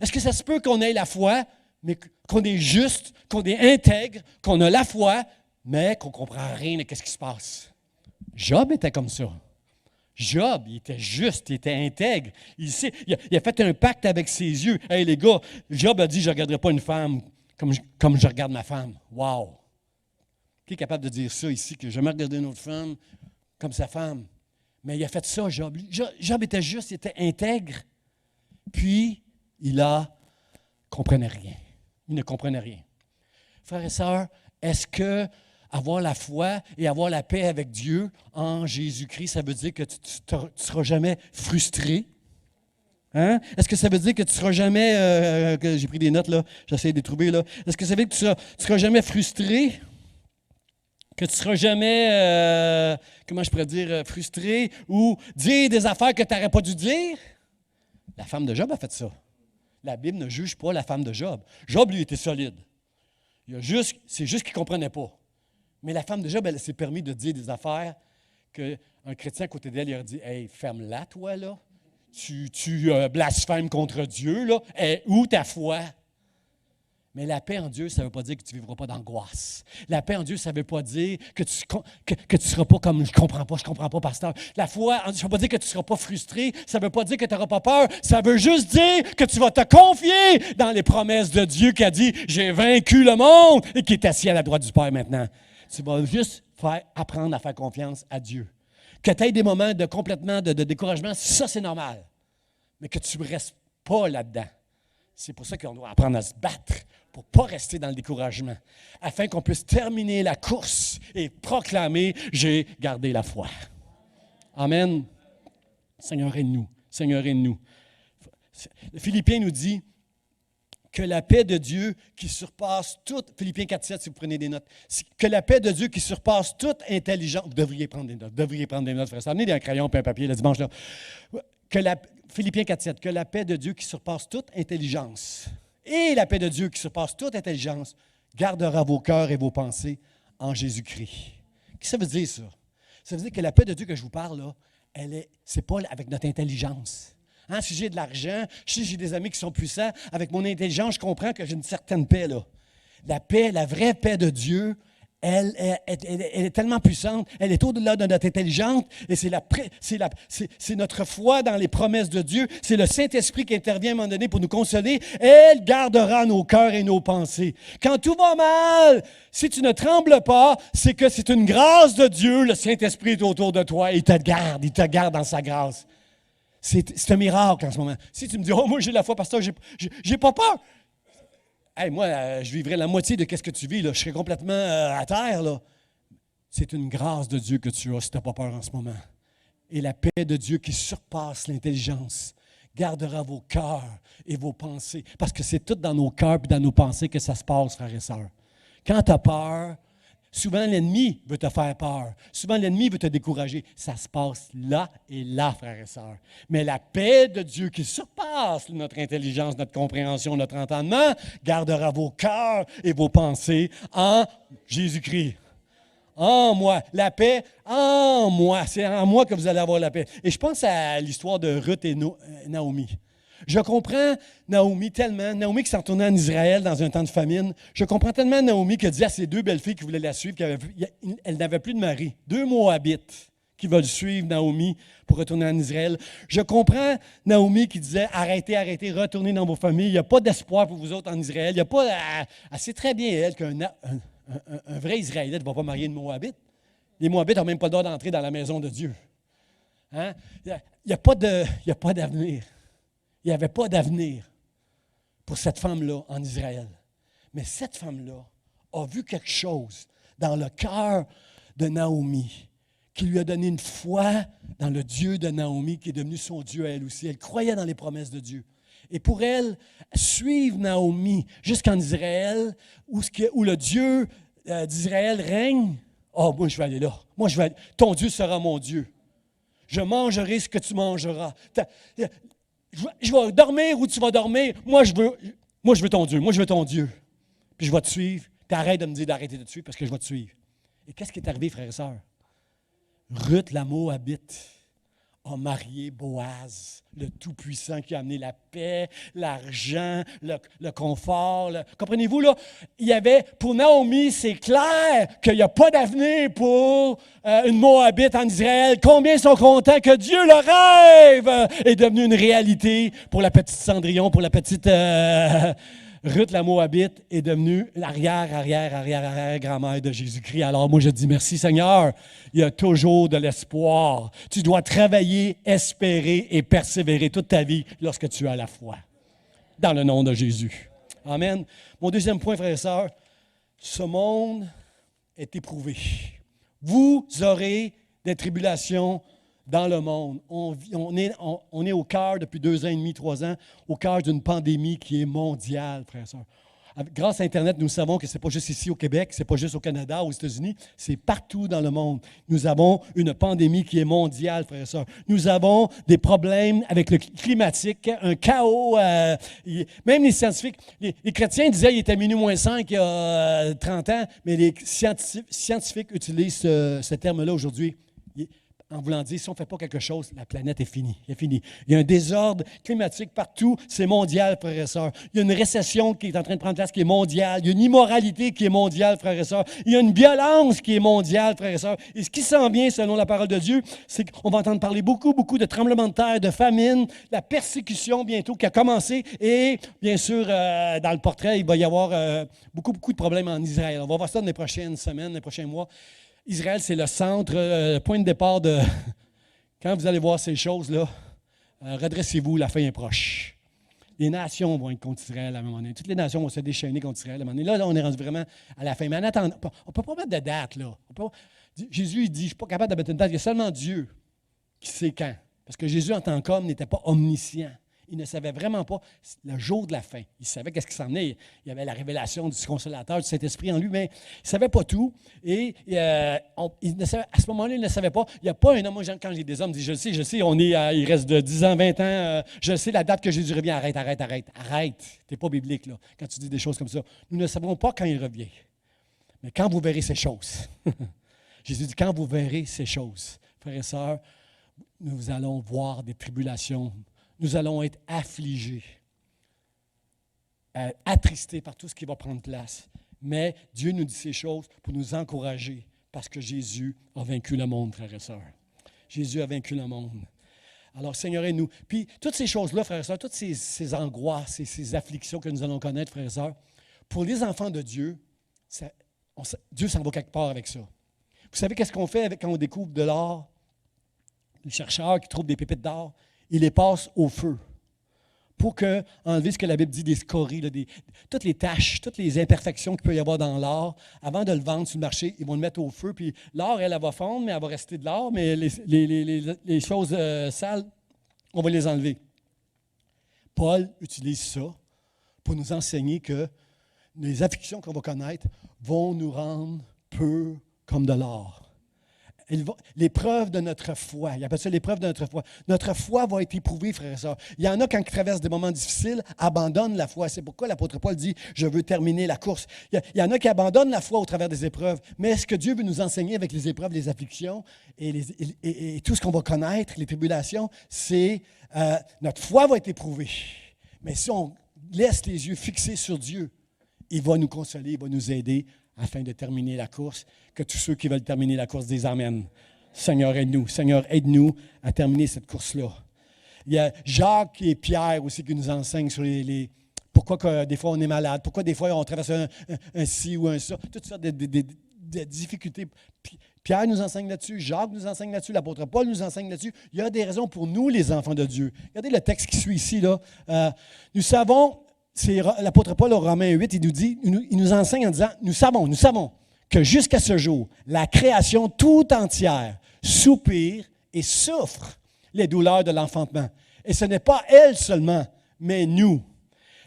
Est-ce que ça se peut qu'on ait la foi, mais qu'on est juste, qu'on est intègre, qu'on a la foi, mais qu'on ne comprend rien de ce qui se passe? Job était comme ça. Job, il était juste, il était intègre. Il a fait un pacte avec ses yeux. Hey les gars, Job a dit, je ne regarderai pas une femme comme je regarde ma femme. Wow! Qui est capable de dire ça ici, que je jamais regarder une autre femme comme sa femme? Mais il a fait ça, Job. Job était juste, il était intègre. Puis, il comprenait rien. Il ne comprenait rien. Frères et sœurs, est-ce que avoir la foi et avoir la paix avec Dieu en Jésus-Christ, ça veut dire que tu ne seras jamais frustré? Hein? Est-ce que ça veut dire que tu ne seras jamais... j'ai pris des notes, là. J'essaie de les trouver, là. Est-ce que ça veut dire que tu ne seras jamais frustré? Que tu ne seras jamais, comment je pourrais dire, frustré ou dire des affaires que tu n'aurais pas dû dire? La femme de Job a fait ça. La Bible ne juge pas la femme de Job. Job, lui, était solide. C'est juste qu'il ne comprenait pas. Mais la femme de Job, elle s'est permis de dire des affaires qu'un chrétien à côté d'elle, il a dit « Hey, ferme-la, toi, là. Tu blasphèmes contre Dieu, là. Hey, où ta foi? » Mais la paix en Dieu, ça ne veut pas dire que tu ne vivras pas d'angoisse. La paix en Dieu, ça ne veut pas dire que tu ne seras pas comme « je ne comprends pas, pasteur ». La foi, ça ne veut pas dire que tu ne seras pas frustré. Ça ne veut pas dire que tu n'auras pas peur. Ça veut juste dire que tu vas te confier dans les promesses de Dieu qui a dit « J'ai vaincu le monde » et qui est assis à la droite du Père maintenant. Tu vas juste apprendre à faire confiance à Dieu. Que tu aies des moments complètement de découragement, ça, c'est normal. Mais que tu ne restes pas là-dedans. C'est pour ça qu'on doit apprendre à se battre pour ne pas rester dans le découragement, afin qu'on puisse terminer la course et proclamer « J'ai gardé la foi ». Amen. Seigneur, aide-nous. Seigneur, aide-nous. Philippiens nous dit que la paix de Dieu qui surpasse toute, Philippiens 4,7, si vous prenez des notes, que la paix de Dieu qui surpasse toute intelligence, vous devriez prendre des notes, frère. Amenez un crayon et un papier le dimanche, là. Philippiens 4,7, que la paix de Dieu qui surpasse toute intelligence et la paix de Dieu qui surpasse toute intelligence gardera vos cœurs et vos pensées en Jésus-Christ. Qu'est-ce que ça veut dire, ça? Ça veut dire que la paix de Dieu que je vous parle, là, c'est pas avec notre intelligence. Hein, si j'ai de l'argent, si j'ai des amis qui sont puissants, avec mon intelligence, je comprends que j'ai une certaine paix, là. La paix, la vraie paix de Dieu, elle est tellement puissante, elle est au-delà de notre intelligence, et c'est notre foi dans les promesses de Dieu, c'est le Saint-Esprit qui intervient à un moment donné pour nous consoler, elle gardera nos cœurs et nos pensées. Quand tout va mal, si tu ne trembles pas, c'est que c'est une grâce de Dieu, le Saint-Esprit est autour de toi, il te garde dans sa grâce. C'est un miracle en ce moment. Si tu me dis, « Oh, moi j'ai la foi, pasteur, j'ai pas peur. » Hey, moi, je vivrais la moitié de ce que tu vis, là. Je serais complètement à terre, là. C'est une grâce de Dieu que tu as si tu n'as pas peur en ce moment. Et la paix de Dieu qui surpasse l'intelligence gardera vos cœurs et vos pensées. Parce que c'est tout dans nos cœurs et dans nos pensées que ça se passe, frères et sœurs. Quand tu as peur, souvent l'ennemi veut te faire peur. Souvent l'ennemi veut te décourager. Ça se passe là et là, frères et sœurs. Mais la paix de Dieu qui surpasse notre intelligence, notre compréhension, notre entendement, gardera vos cœurs et vos pensées en Jésus-Christ. En moi. La paix en moi. C'est en moi que vous allez avoir la paix. Et je pense à l'histoire de Ruth et Naomi. Je comprends Naomi tellement, Naomi qui s'en retournait en Israël dans un temps de famine, je comprends tellement Naomi qui a dit à ses deux belles-filles qui voulaient la suivre qu'elle n'avait plus de mari. 2 Moabites qui veulent suivre Naomi pour retourner en Israël. Je comprends Naomi qui disait « Arrêtez, retournez dans vos familles, il n'y a pas d'espoir pour vous autres en Israël. Il y a pas, elle sait très bien, elle, qu'un vrai Israélite ne va pas marier une Moabite. Les Moabites n'ont même pas le droit d'entrer dans la maison de Dieu. Hein? Il n'y a pas d'avenir. Il n'y avait pas d'avenir pour cette femme-là en Israël. Mais cette femme-là a vu quelque chose dans le cœur de Naomi qui lui a donné une foi dans le Dieu de Naomi qui est devenu son Dieu à elle aussi. Elle croyait dans les promesses de Dieu. Et pour elle, suivre Naomi jusqu'en Israël, où le Dieu d'Israël règne, « Oh, moi je vais aller là. Ton Dieu sera mon Dieu. Je mangerai ce que tu mangeras. » Je vais dormir où tu vas dormir. Moi, je veux ton Dieu. Moi, je veux ton Dieu. Puis je vais te suivre. Puis arrête de me dire d'arrêter de te suivre parce que je vais te suivre. Et qu'est-ce qui est arrivé, frères et sœurs? Ruth la Moabite a marié Boaz, le Tout-Puissant qui a amené la paix, l'argent, le confort. Comprenez-vous, là? Il y avait, pour Naomi, c'est clair qu'il n'y a pas d'avenir pour une Moabite en Israël. Combien sont contents que Dieu, le rêve, est devenu une réalité pour la petite Cendrillon, pour la petite Ruth la Moabite est devenue l'arrière-grand-mère de Jésus-Christ. Alors moi, je dis merci Seigneur, il y a toujours de l'espoir. Tu dois travailler, espérer et persévérer toute ta vie lorsque tu as la foi. Dans le nom de Jésus. Amen. Mon deuxième point, frères et sœurs, ce monde est éprouvé. Vous aurez des tribulations dans le monde. On est au cœur, depuis 2 ans et demi, 3 ans, au cœur d'une pandémie qui est mondiale, frères et sœurs. Grâce à Internet, nous savons que ce n'est pas juste ici au Québec, ce n'est pas juste au Canada, aux États-Unis, c'est partout dans le monde. Nous avons une pandémie qui est mondiale, frères et sœurs. Nous avons des problèmes avec le climatique, un chaos. Même les scientifiques, les chrétiens disaient qu'il était -5 il y a 30 ans, mais les scientifiques utilisent ce terme-là aujourd'hui. En voulant dire, si on ne fait pas quelque chose, la planète est finie. Elle est finie. Il y a un désordre climatique partout. C'est mondial, frères et sœurs. Il y a une récession qui est en train de prendre place qui est mondiale. Il y a une immoralité qui est mondiale, frères et sœurs. Il y a une violence qui est mondiale, frères et sœurs. Et ce qui s'en vient, selon la parole de Dieu, c'est qu'on va entendre parler beaucoup de tremblements de terre, de famine, la persécution bientôt qui a commencé. Et bien sûr, dans le portrait, il va y avoir beaucoup de problèmes en Israël. On va voir ça dans les prochaines semaines, les prochains mois. Israël, c'est le centre, point de départ de... Quand vous allez voir ces choses-là, redressez-vous, la fin est proche. Les nations vont être contre Israël à un moment donné. Toutes les nations vont se déchaîner contre Israël à un moment donné. Là, on est rendu vraiment à la fin. Mais en attendant, on ne peut pas mettre de date, là. Jésus, il dit, je ne suis pas capable de mettre une date. Il y a seulement Dieu qui sait quand. Parce que Jésus, en tant qu'homme, n'était pas omniscient. Il ne savait vraiment pas le jour de la fin. Il savait qu'est-ce qui s'en venait. Il y avait la révélation du Consolateur, du Saint-Esprit en lui, mais il ne savait pas tout. Et à ce moment-là, il ne savait pas. Il n'y a pas un homme, moi, quand j'ai des hommes, je dis, je sais, il reste de 10 ans, 20 ans, je sais la date que Jésus revient. Arrête. Tu n'es pas biblique, là, quand tu dis des choses comme ça. Nous ne savons pas quand il revient. Mais quand vous verrez ces choses, Jésus dit, quand vous verrez ces choses, frères et sœurs, nous allons voir des tribulations. Nous allons être affligés, attristés par tout ce qui va prendre place. Mais Dieu nous dit ces choses pour nous encourager, parce que Jésus a vaincu le monde, frères et sœurs. Jésus a vaincu le monde. Alors, Seigneur, aide-nous. Puis, toutes ces choses-là, frères et sœurs, toutes ces angoisses, ces afflictions que nous allons connaître, frères et sœurs, pour les enfants de Dieu, Dieu s'en va quelque part avec ça. Vous savez qu'est-ce qu'on fait quand on découvre de l'or? Les chercheurs qui trouvent des pépites d'or, ils les passent au feu pour enlever ce que la Bible dit des scories, toutes les taches, toutes les imperfections qu'il peut y avoir dans l'or. Avant de le vendre sur le marché, ils vont le mettre au feu. Puis l'or, elle va fondre, mais elle va rester de l'or. Mais les choses sales, on va les enlever. Paul utilise ça pour nous enseigner que les afflictions qu'on va connaître vont nous rendre peu comme de l'or. L'épreuve de notre foi, il appelle ça l'épreuve de notre foi. Notre foi va être éprouvée, frères et sœurs. Il y en a, quand ils traversent des moments difficiles, abandonnent la foi. C'est pourquoi l'apôtre Paul dit « Je veux terminer la course ». Il y en a qui abandonnent la foi au travers des épreuves. Mais ce que Dieu veut nous enseigner avec les épreuves, les afflictions et tout ce qu'on va connaître, les tribulations, c'est notre foi va être éprouvée. Mais si on laisse les yeux fixés sur Dieu, il va nous consoler, il va nous aider afin de terminer la course, que tous ceux qui veulent terminer la course disent Amen. Seigneur, aide-nous. Seigneur, aide-nous à terminer cette course-là. Il y a Jacques et Pierre aussi qui nous enseignent sur pourquoi que des fois on est malade, pourquoi des fois on traverse un ci ou un ça, toutes sortes de difficultés. Pierre nous enseigne là-dessus, Jacques nous enseigne là-dessus, l'apôtre Paul nous enseigne là-dessus. Il y a des raisons pour nous, les enfants de Dieu. Regardez le texte qui suit ici, là. Nous savons... C'est l'apôtre Paul au Romains 8, il nous enseigne en disant, nous savons que jusqu'à ce jour, la création tout entière soupire et souffre les douleurs de l'enfantement. Et ce n'est pas elle seulement, mais nous.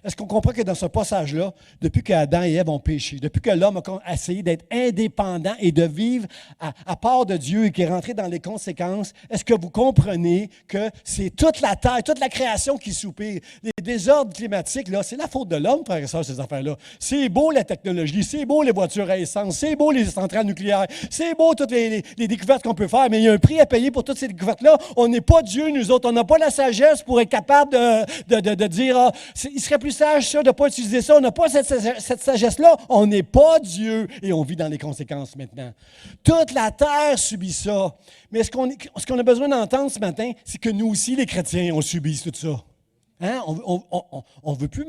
Est-ce qu'on comprend que dans ce passage-là, depuis qu'Adam et Ève ont péché, depuis que l'homme a essayé d'être indépendant et de vivre à part de Dieu et qui est rentré dans les conséquences, est-ce que vous comprenez que c'est toute la terre, toute la création qui soupire? Les désordres climatiques, là, c'est la faute de l'homme, frères et sœurs, ces affaires-là. C'est beau la technologie, c'est beau les voitures à essence, c'est beau les centrales nucléaires, c'est beau toutes les découvertes qu'on peut faire, mais il y a un prix à payer pour toutes ces découvertes-là. On n'est pas Dieu, nous autres. On n'a pas la sagesse pour être capable de dire, ah, il serait plus sage ça, de ne pas utiliser ça. On n'a pas cette sagesse-là. On n'est pas Dieu et on vit dans les conséquences maintenant. Toute la terre subit ça. Mais ce qu'on a besoin d'entendre ce matin, c'est que nous aussi, les chrétiens, on subit tout ça. Hein? On veut plus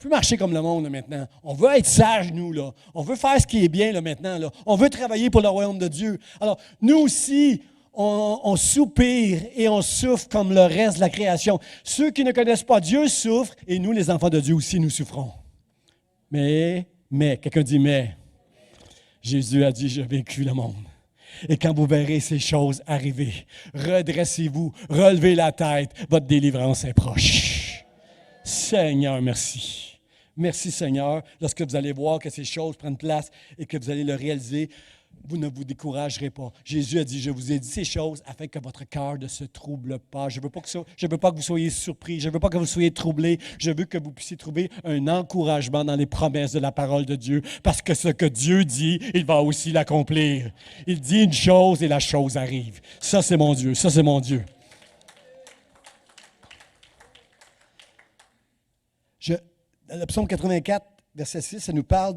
marcher comme le monde là, maintenant. On veut être sage, nous. Là. On veut faire ce qui est bien là, maintenant. Là. On veut travailler pour le royaume de Dieu. Alors, nous aussi, on soupire et on souffre comme le reste de la création. Ceux qui ne connaissent pas Dieu souffrent et nous, les enfants de Dieu aussi, nous souffrons. Mais, quelqu'un dit mais. Jésus a dit, j'ai vaincu le monde. Et quand vous verrez ces choses arriver, redressez-vous, relevez la tête, votre délivrance est proche. Seigneur, merci. Merci Seigneur, lorsque vous allez voir que ces choses prennent place et que vous allez le réaliser, vous ne vous découragerez pas. Jésus a dit, je vous ai dit ces choses afin que votre cœur ne se trouble pas. Je ne veux pas que vous soyez surpris. Je ne veux pas que vous soyez troublés. Je veux que vous puissiez trouver un encouragement dans les promesses de la parole de Dieu. Parce que ce que Dieu dit, il va aussi l'accomplir. Il dit une chose et la chose arrive. Ça, c'est mon Dieu. Ça, c'est mon Dieu. Le psaume 84, verset 6, ça nous parle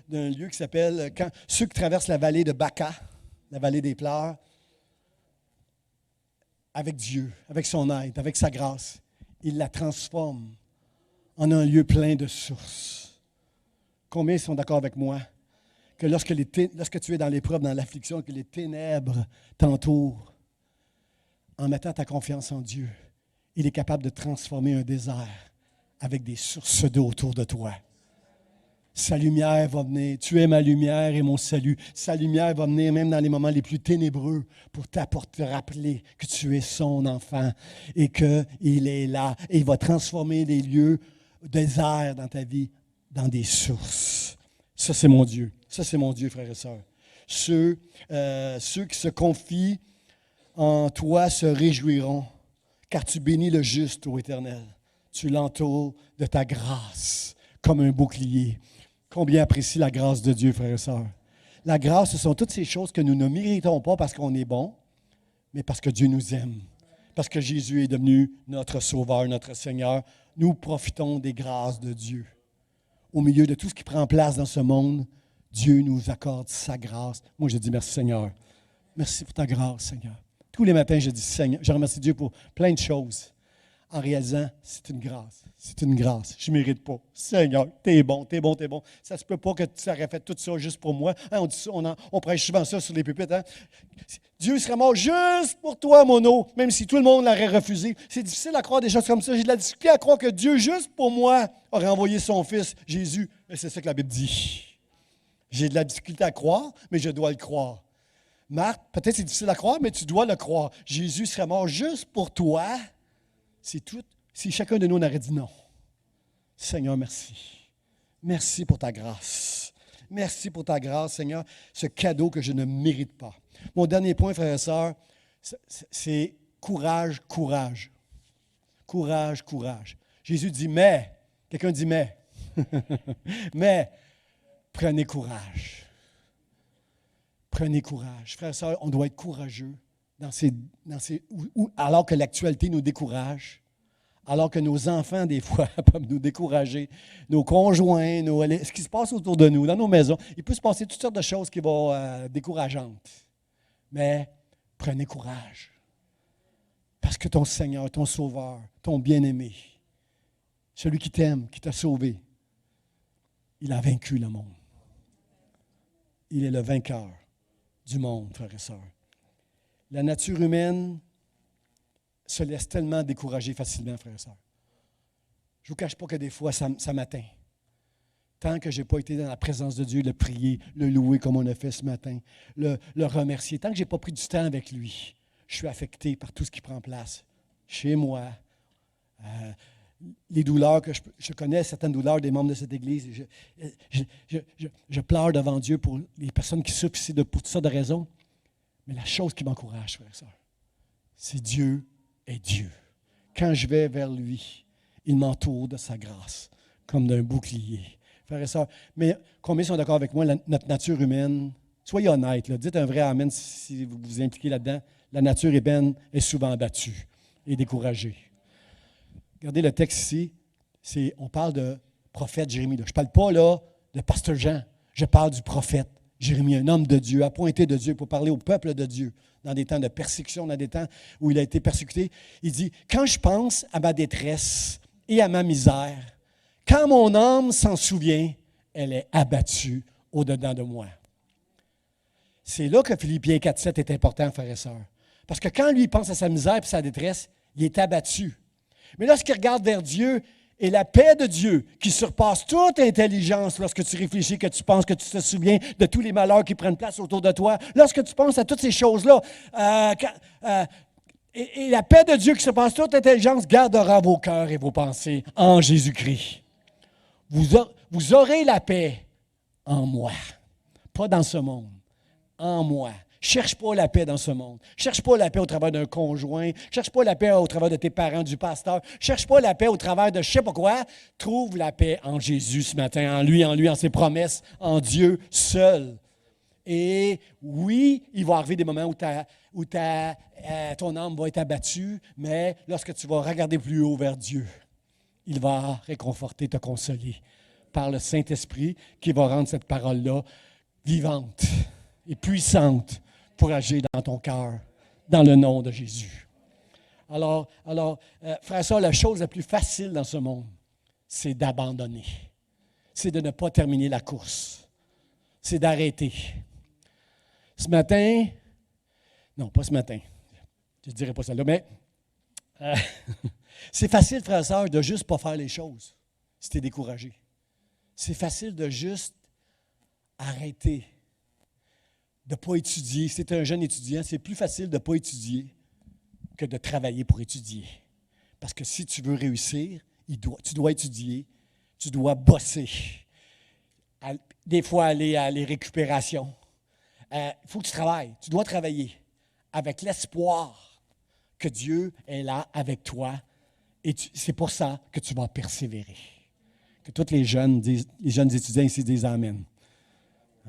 d'un lieu qui s'appelle ceux qui traversent la vallée de Baca, la vallée des pleurs, avec Dieu, avec son aide, avec sa grâce. Il la transforme en un lieu plein de sources. Combien sont d'accord avec moi que lorsque tu es dans l'épreuve, dans l'affliction, que les ténèbres t'entourent, en mettant ta confiance en Dieu, il est capable de transformer un désert avec des sources d'eau autour de toi. Sa lumière va venir. Tu es ma lumière et mon salut. Sa lumière va venir même dans les moments les plus ténébreux pour te rappeler que tu es son enfant et qu'il est là. Et il va transformer des lieux déserts dans ta vie dans des sources. Ça, c'est mon Dieu. Ça, c'est mon Dieu, frères et sœurs. Ceux qui se confient en toi se réjouiront, car tu bénis le juste, ô Éternel. Tu l'entoures de ta grâce comme un bouclier. Combien apprécie la grâce de Dieu, frères et sœurs? La grâce, ce sont toutes ces choses que nous ne méritons pas parce qu'on est bon, mais parce que Dieu nous aime. Parce que Jésus est devenu notre Sauveur, notre Seigneur. Nous profitons des grâces de Dieu. Au milieu de tout ce qui prend place dans ce monde, Dieu nous accorde sa grâce. Moi, je dis merci Seigneur. Merci pour ta grâce, Seigneur. Tous les matins, je dis Seigneur. Je remercie Dieu pour plein de choses. En réalisant, c'est une grâce. C'est une grâce. Je ne mérite pas. Seigneur, t'es bon, t'es bon, t'es bon. Ça ne se peut pas que tu aurais fait tout ça juste pour moi. Hein, on prêche souvent ça sur les pupitres. Hein? Dieu serait mort juste pour toi, mono, même si tout le monde l'aurait refusé. C'est difficile à croire des choses comme ça. J'ai de la difficulté à croire que Dieu, juste pour moi, aurait envoyé son Fils, Jésus. Et c'est ça que la Bible dit. J'ai de la difficulté à croire, mais je dois le croire. Marc, peut-être c'est difficile à croire, mais tu dois le croire. Jésus serait mort juste pour toi. C'est tout. Si chacun de nous n'aurait dit non. Seigneur, merci. Merci pour ta grâce. Merci pour ta grâce, Seigneur, ce cadeau que je ne mérite pas. Mon dernier point, frères et sœurs, c'est courage, courage. Courage, courage. Jésus dit mais. Quelqu'un dit mais. Mais, prenez courage. Prenez courage. Frères et sœurs, on doit être courageux. Alors que l'actualité nous décourage, alors que nos enfants, des fois, peuvent nous décourager, nos conjoints, ce qui se passe autour de nous, dans nos maisons, il peut se passer toutes sortes de choses qui vont décourageantes. Mais prenez courage. Parce que ton Seigneur, ton Sauveur, ton bien-aimé, celui qui t'aime, qui t'a sauvé, il a vaincu le monde. Il est le vainqueur du monde, frères et sœurs. La nature humaine se laisse tellement décourager facilement, frères et sœurs. Je ne vous cache pas que des fois, ça m'atteint. Tant que je n'ai pas été dans la présence de Dieu, le prier, le louer comme on a fait ce matin, le remercier, tant que je n'ai pas pris du temps avec lui, je suis affecté par tout ce qui prend place chez moi, les douleurs que je connais, certaines douleurs des membres de cette Église. Je pleure devant Dieu pour les personnes qui souffrent ici pour toutes sortes de raisons. Mais la chose qui m'encourage, frères et sœurs, c'est Dieu est Dieu. Quand je vais vers lui, il m'entoure de sa grâce, comme d'un bouclier. Frères et sœurs, mais combien sont d'accord avec moi, notre nature humaine, soyez honnêtes, là, dites un vrai amen si vous vous impliquez là-dedans, la nature humaine est souvent abattue et découragée. Regardez le texte ici, on parle de prophète Jérémie. Là. Je ne parle pas là, de pasteur Jean, je parle du prophète Jérémie, un homme de Dieu, appointé de Dieu pour parler au peuple de Dieu, dans des temps de persécution, dans des temps où il a été persécuté. Il dit, quand je pense à ma détresse et à ma misère, quand mon âme s'en souvient, elle est abattue au-dedans de moi. C'est là que Philippiens 4,7 est important, frères et sœurs. Parce que quand lui pense à sa misère et sa détresse, il est abattu. Mais lorsqu'il regarde vers Dieu et la paix de Dieu qui surpasse toute intelligence lorsque tu réfléchis, que tu penses, que tu te souviens de tous les malheurs qui prennent place autour de toi, lorsque tu penses à toutes ces choses-là, et la paix de Dieu qui surpasse toute intelligence gardera vos cœurs et vos pensées en Jésus-Christ. Vous aurez la paix en moi, pas dans ce monde, en moi. Cherche pas la paix dans ce monde. Cherche pas la paix au travers d'un conjoint. Cherche pas la paix au travers de tes parents, du pasteur. Cherche pas la paix au travers de je sais pas quoi. Trouve la paix en Jésus ce matin, en lui, en ses promesses, en Dieu seul. Et oui, il va arriver des moments où ton âme va être abattue, mais lorsque tu vas regarder plus haut vers Dieu, il va réconforter, te consoler par le Saint-Esprit qui va rendre cette parole-là vivante et puissante pour agir dans ton cœur, dans le nom de Jésus. Alors, frère et sœur, la chose la plus facile dans ce monde, c'est d'abandonner. C'est de ne pas terminer la course. C'est d'arrêter. Ce matin, non, pas ce matin, je ne dirais pas ça là, mais c'est facile, frère et sœur, de juste ne pas faire les choses si tu es découragé. C'est facile de juste arrêter, de ne pas étudier. Si tu es un jeune étudiant, c'est plus facile de ne pas étudier que de travailler pour étudier. Parce que si tu veux réussir, tu dois étudier, tu dois bosser. Des fois, aller à les récupérations. Il faut que tu travailles. Tu dois travailler avec l'espoir que Dieu est là avec toi. Et c'est pour ça que tu vas persévérer. Que tous les jeunes étudiants ici disent Amen.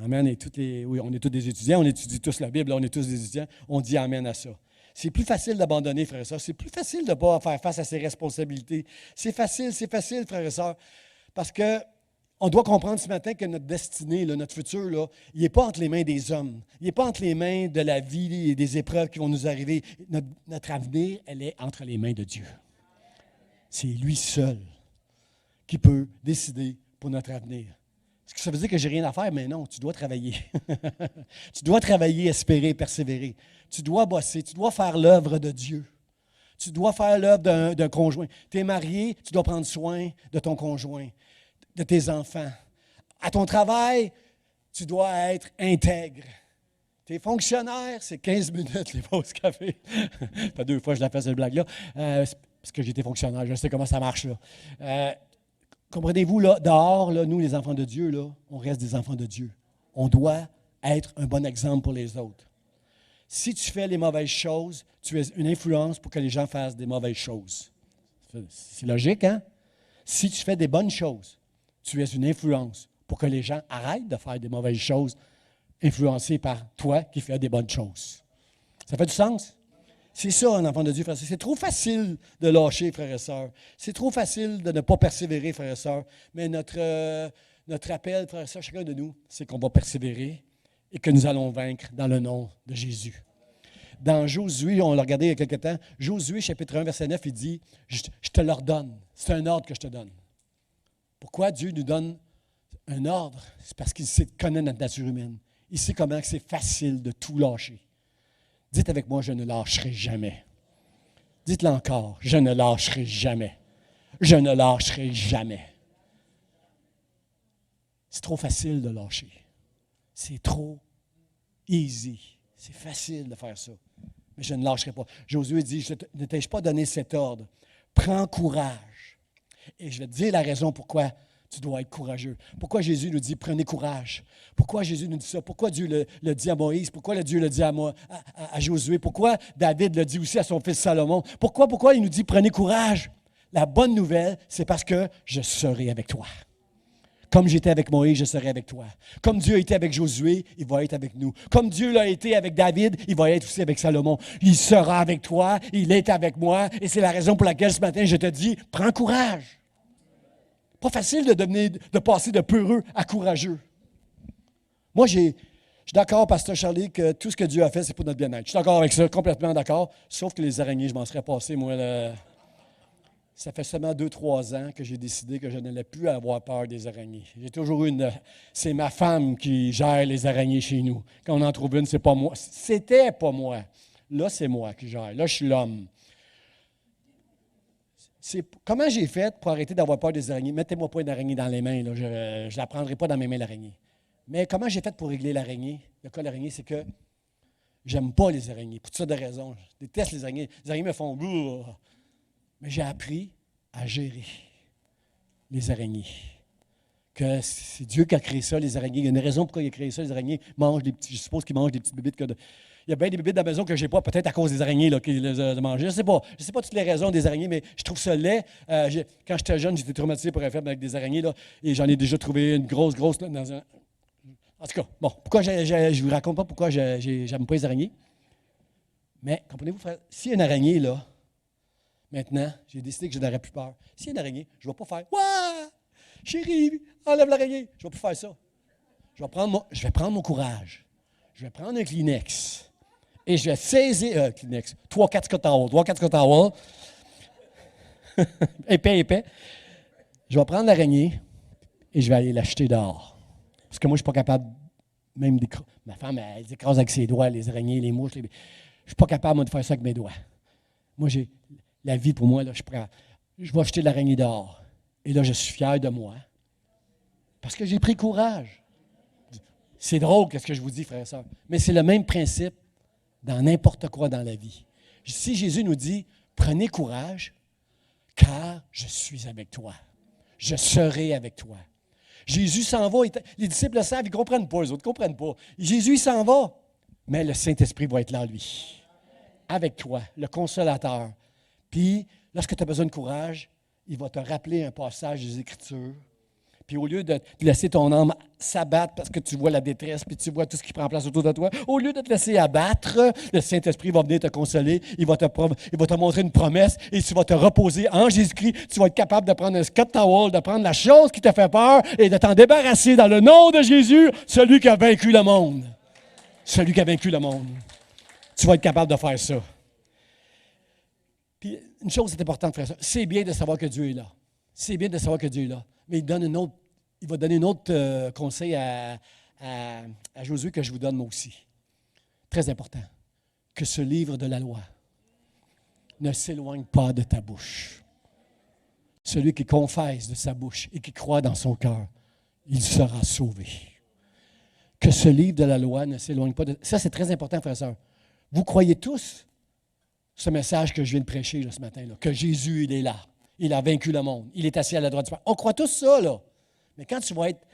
Amen. Et oui, on est tous des étudiants, on étudie tous la Bible, on est tous des étudiants, on dit Amen à ça. C'est plus facile d'abandonner, frères et sœurs. C'est plus facile de ne pas faire face à ses responsabilités. C'est facile, frères et sœurs. Parce qu'on doit comprendre ce matin que notre destinée, là, notre futur, là, il n'est pas entre les mains des hommes. Il n'est pas entre les mains de la vie et des épreuves qui vont nous arriver. Notre avenir, elle est entre les mains de Dieu. C'est lui seul qui peut décider pour notre avenir. Est-ce que ça veut dire que je n'ai rien à faire? Mais non, tu dois travailler. Tu dois travailler, espérer, persévérer. Tu dois bosser, tu dois faire l'œuvre de Dieu. Tu dois faire l'œuvre d'un conjoint. Tu es marié, tu dois prendre soin de ton conjoint, de tes enfants. À ton travail, tu dois être intègre. Tu es fonctionnaire, c'est 15 minutes les pauses café. Ça fait 2 fois que je la fais cette blague-là. Parce que j'étais fonctionnaire, je sais comment ça marche. Là. Comprenez-vous, là, dehors, là, nous, les enfants de Dieu, là, on reste des enfants de Dieu. On doit être un bon exemple pour les autres. Si tu fais les mauvaises choses, tu es une influence pour que les gens fassent des mauvaises choses. C'est logique, hein? Si tu fais des bonnes choses, tu es une influence pour que les gens arrêtent de faire des mauvaises choses, influencés par toi qui fais des bonnes choses. Ça fait du sens? C'est ça, un enfant de Dieu, frère. C'est trop facile de lâcher, frères et sœurs. C'est trop facile de ne pas persévérer, frères et sœurs. Mais notre appel, frères et sœurs, chacun de nous, c'est qu'on va persévérer et que nous allons vaincre dans le nom de Jésus. Dans Josué, on l'a regardé il y a quelque temps, Josué, chapitre 1, verset 9, il dit « Je te l'ordonne. » C'est un ordre que je te donne. Pourquoi Dieu nous donne un ordre? C'est parce qu'il connaît notre nature humaine. Il sait comment c'est facile de tout lâcher. Dites avec moi, je ne lâcherai jamais. Dites-le encore, je ne lâcherai jamais. Je ne lâcherai jamais. C'est trop facile de lâcher. C'est trop easy. C'est facile de faire ça. Mais je ne lâcherai pas. Josué dit, je ne t'ai pas donné cet ordre. Prends courage. Et je vais te dire la raison pourquoi tu dois être courageux. Pourquoi Jésus nous dit, prenez courage. Pourquoi Jésus nous dit ça? Pourquoi Dieu le dit à Moïse? Pourquoi Dieu le dit à Josué? Pourquoi David le dit aussi à son fils Salomon? Pourquoi il nous dit, prenez courage? La bonne nouvelle, c'est parce que je serai avec toi. Comme j'étais avec Moïse, je serai avec toi. Comme Dieu a été avec Josué, il va être avec nous. Comme Dieu l'a été avec David, il va être aussi avec Salomon. Il sera avec toi, il est avec moi. Et c'est la raison pour laquelle ce matin, je te dis, prends courage. Pas facile de passer de peureux à courageux. Moi, je suis d'accord, Pasteur Charlie, que tout ce que Dieu a fait, c'est pour notre bien-être. Je suis d'accord avec ça, complètement d'accord. Sauf que les araignées, je m'en serais passé, moi, ça fait seulement 2-3 ans que j'ai décidé que je n'allais plus avoir peur des araignées. J'ai toujours c'est ma femme qui gère les araignées chez nous. Quand on en trouve une, c'est pas moi. C'était pas moi. Là, c'est moi qui gère. Là, je suis l'homme. Comment j'ai fait pour arrêter d'avoir peur des araignées? Mettez-moi pas une araignée dans les mains. Là. Je ne la prendrai pas dans mes mains, l'araignée. Mais comment j'ai fait pour régler l'araignée? Le cas de l'araignée, c'est que j'aime pas les araignées. Pour toutes sortes de raisons. Je déteste les araignées. Les araignées me font... Mais j'ai appris à gérer les araignées. Que c'est Dieu qui a créé ça, les araignées. Il y a une raison pourquoi il a créé ça. Les araignées mangent des petits... Je suppose qu'ils mangent des petites bébites. Il y a bien des bébites dans la maison que je n'ai pas, peut-être à cause des araignées là, qui les ont mangées. Je ne sais pas toutes les raisons des araignées, mais je trouve ça laid. Quand j'étais jeune, j'étais traumatisé pour un film avec des araignées. Là, et j'en ai déjà trouvé une grosse dans un... En tout cas, bon, pourquoi je ne vous raconte pas pourquoi j'aime pas les araignées. Mais, comprenez-vous, frère, s'il y a une araignée, là, maintenant, j'ai décidé que je n'aurais plus peur. S'il y a une araignée, je ne vais pas faire « Ouah! Chérie, enlève l'araignée! » Je ne vais plus faire ça. Je vais prendre mon courage. Je vais prendre un Kleenex. Et je vais saisir... Kleenex. 3-4 Scott Towel. 3-4 Scott Towel. épais. Je vais prendre l'araignée et je vais aller l'acheter dehors. Parce que moi, je ne suis pas capable, même ma femme, elle écrase avec ses doigts les araignées, les mouches. Je ne suis pas capable, moi, de faire ça avec mes doigts. Moi, la vie, pour moi, là, je vais acheter l'araignée dehors. Et là, je suis fier de moi. Parce que j'ai pris courage. C'est drôle, qu'est-ce que je vous dis, frères et sœurs. Mais c'est le même principe dans n'importe quoi dans la vie. Si Jésus nous dit, prenez courage, car je suis avec toi. Je serai avec toi. Jésus s'en va. Les disciples le savent, ils ne comprennent pas, eux autres ne comprennent pas. Jésus, il s'en va. Mais le Saint-Esprit va être là, lui. Avec toi, le consolateur. Puis, lorsque tu as besoin de courage, il va te rappeler un passage des Écritures. Puis au lieu de te laisser ton âme s'abattre parce que tu vois la détresse, puis tu vois tout ce qui prend place autour de toi, au lieu de te laisser abattre, le Saint-Esprit va venir te consoler, il va te montrer une promesse et tu vas te reposer en Jésus-Christ. Tu vas être capable de prendre un Scott Towel, de prendre la chose qui te fait peur et de t'en débarrasser dans le nom de Jésus, celui qui a vaincu le monde. Celui qui a vaincu le monde. Tu vas être capable de faire ça. Puis une chose est importante, frère, c'est bien de savoir que Dieu est là. C'est bien de savoir que Dieu est là. Mais il va donner un autre conseil à Josué que je vous donne moi aussi. Très important. Que ce livre de la loi ne s'éloigne pas de ta bouche. Celui qui confesse de sa bouche et qui croit dans son cœur, il sera sauvé. Que ce livre de la loi ne s'éloigne pas de... Ça, c'est très important, frères et sœurs. Vous croyez tous ce message que je viens de prêcher là, ce matin, là, que Jésus, il est là. Il a vaincu le monde. Il est assis à la droite du Père. On croit tous ça, là. Mais quand tu vas être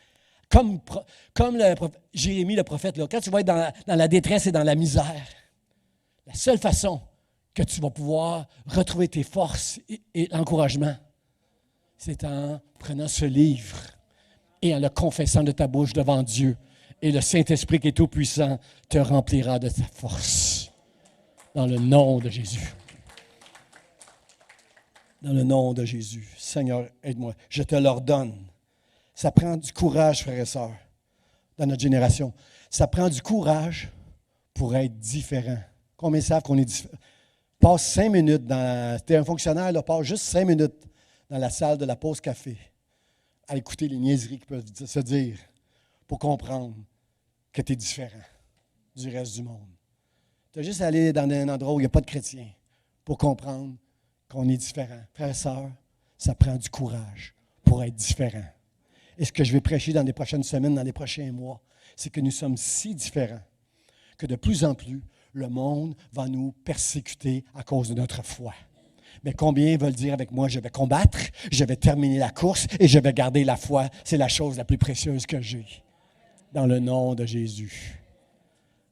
comme Jérémie, le prophète, là, quand tu vas être dans la détresse et dans la misère, la seule façon que tu vas pouvoir retrouver tes forces et l'encouragement, c'est en prenant ce livre et en le confessant de ta bouche devant Dieu. Et le Saint-Esprit qui est tout-puissant te remplira de sa force. Dans le nom de Jésus. Dans le nom de Jésus. Seigneur, aide-moi. Je te l'ordonne. Ça prend du courage, frères et sœurs, dans notre génération. Ça prend du courage pour être différent. Combien savent qu'on est différent? Passe 5 minutes t'es un fonctionnaire, là, passe juste 5 minutes dans la salle de la pause café à écouter les niaiseries qui peuvent se dire pour comprendre que tu es différent du reste du monde. Tu as juste à aller dans un endroit où il n'y a pas de chrétiens pour comprendre qu'on est différent. Frères et sœurs, ça prend du courage pour être différent. Et ce que je vais prêcher dans les prochaines semaines, dans les prochains mois, c'est que nous sommes si différents que de plus en plus, le monde va nous persécuter à cause de notre foi. Mais combien veulent dire avec moi, je vais combattre, je vais terminer la course et je vais garder la foi. C'est la chose la plus précieuse que j'ai. Dans le nom de Jésus.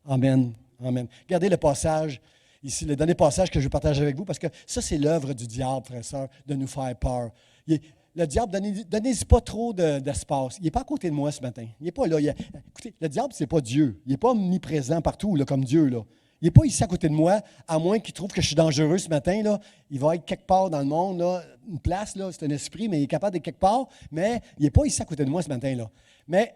Amen. Amen. Regardez le passage ici, le dernier passage que je vais partager avec vous, parce que ça, c'est l'œuvre du diable, frères et sœurs, de nous faire peur. Le diable, donnez-y pas trop d'espace. Il n'est pas à côté de moi ce matin. Il n'est pas là. Écoutez, le diable, ce n'est pas Dieu. Il n'est pas omniprésent partout, là, comme Dieu. Là. Il n'est pas ici à côté de moi, à moins qu'il trouve que je suis dangereux ce matin. Là. Il va être quelque part dans le monde, là, une place, là, c'est un esprit, mais il est capable d'être quelque part, mais il n'est pas ici à côté de moi ce matin. Là. Mais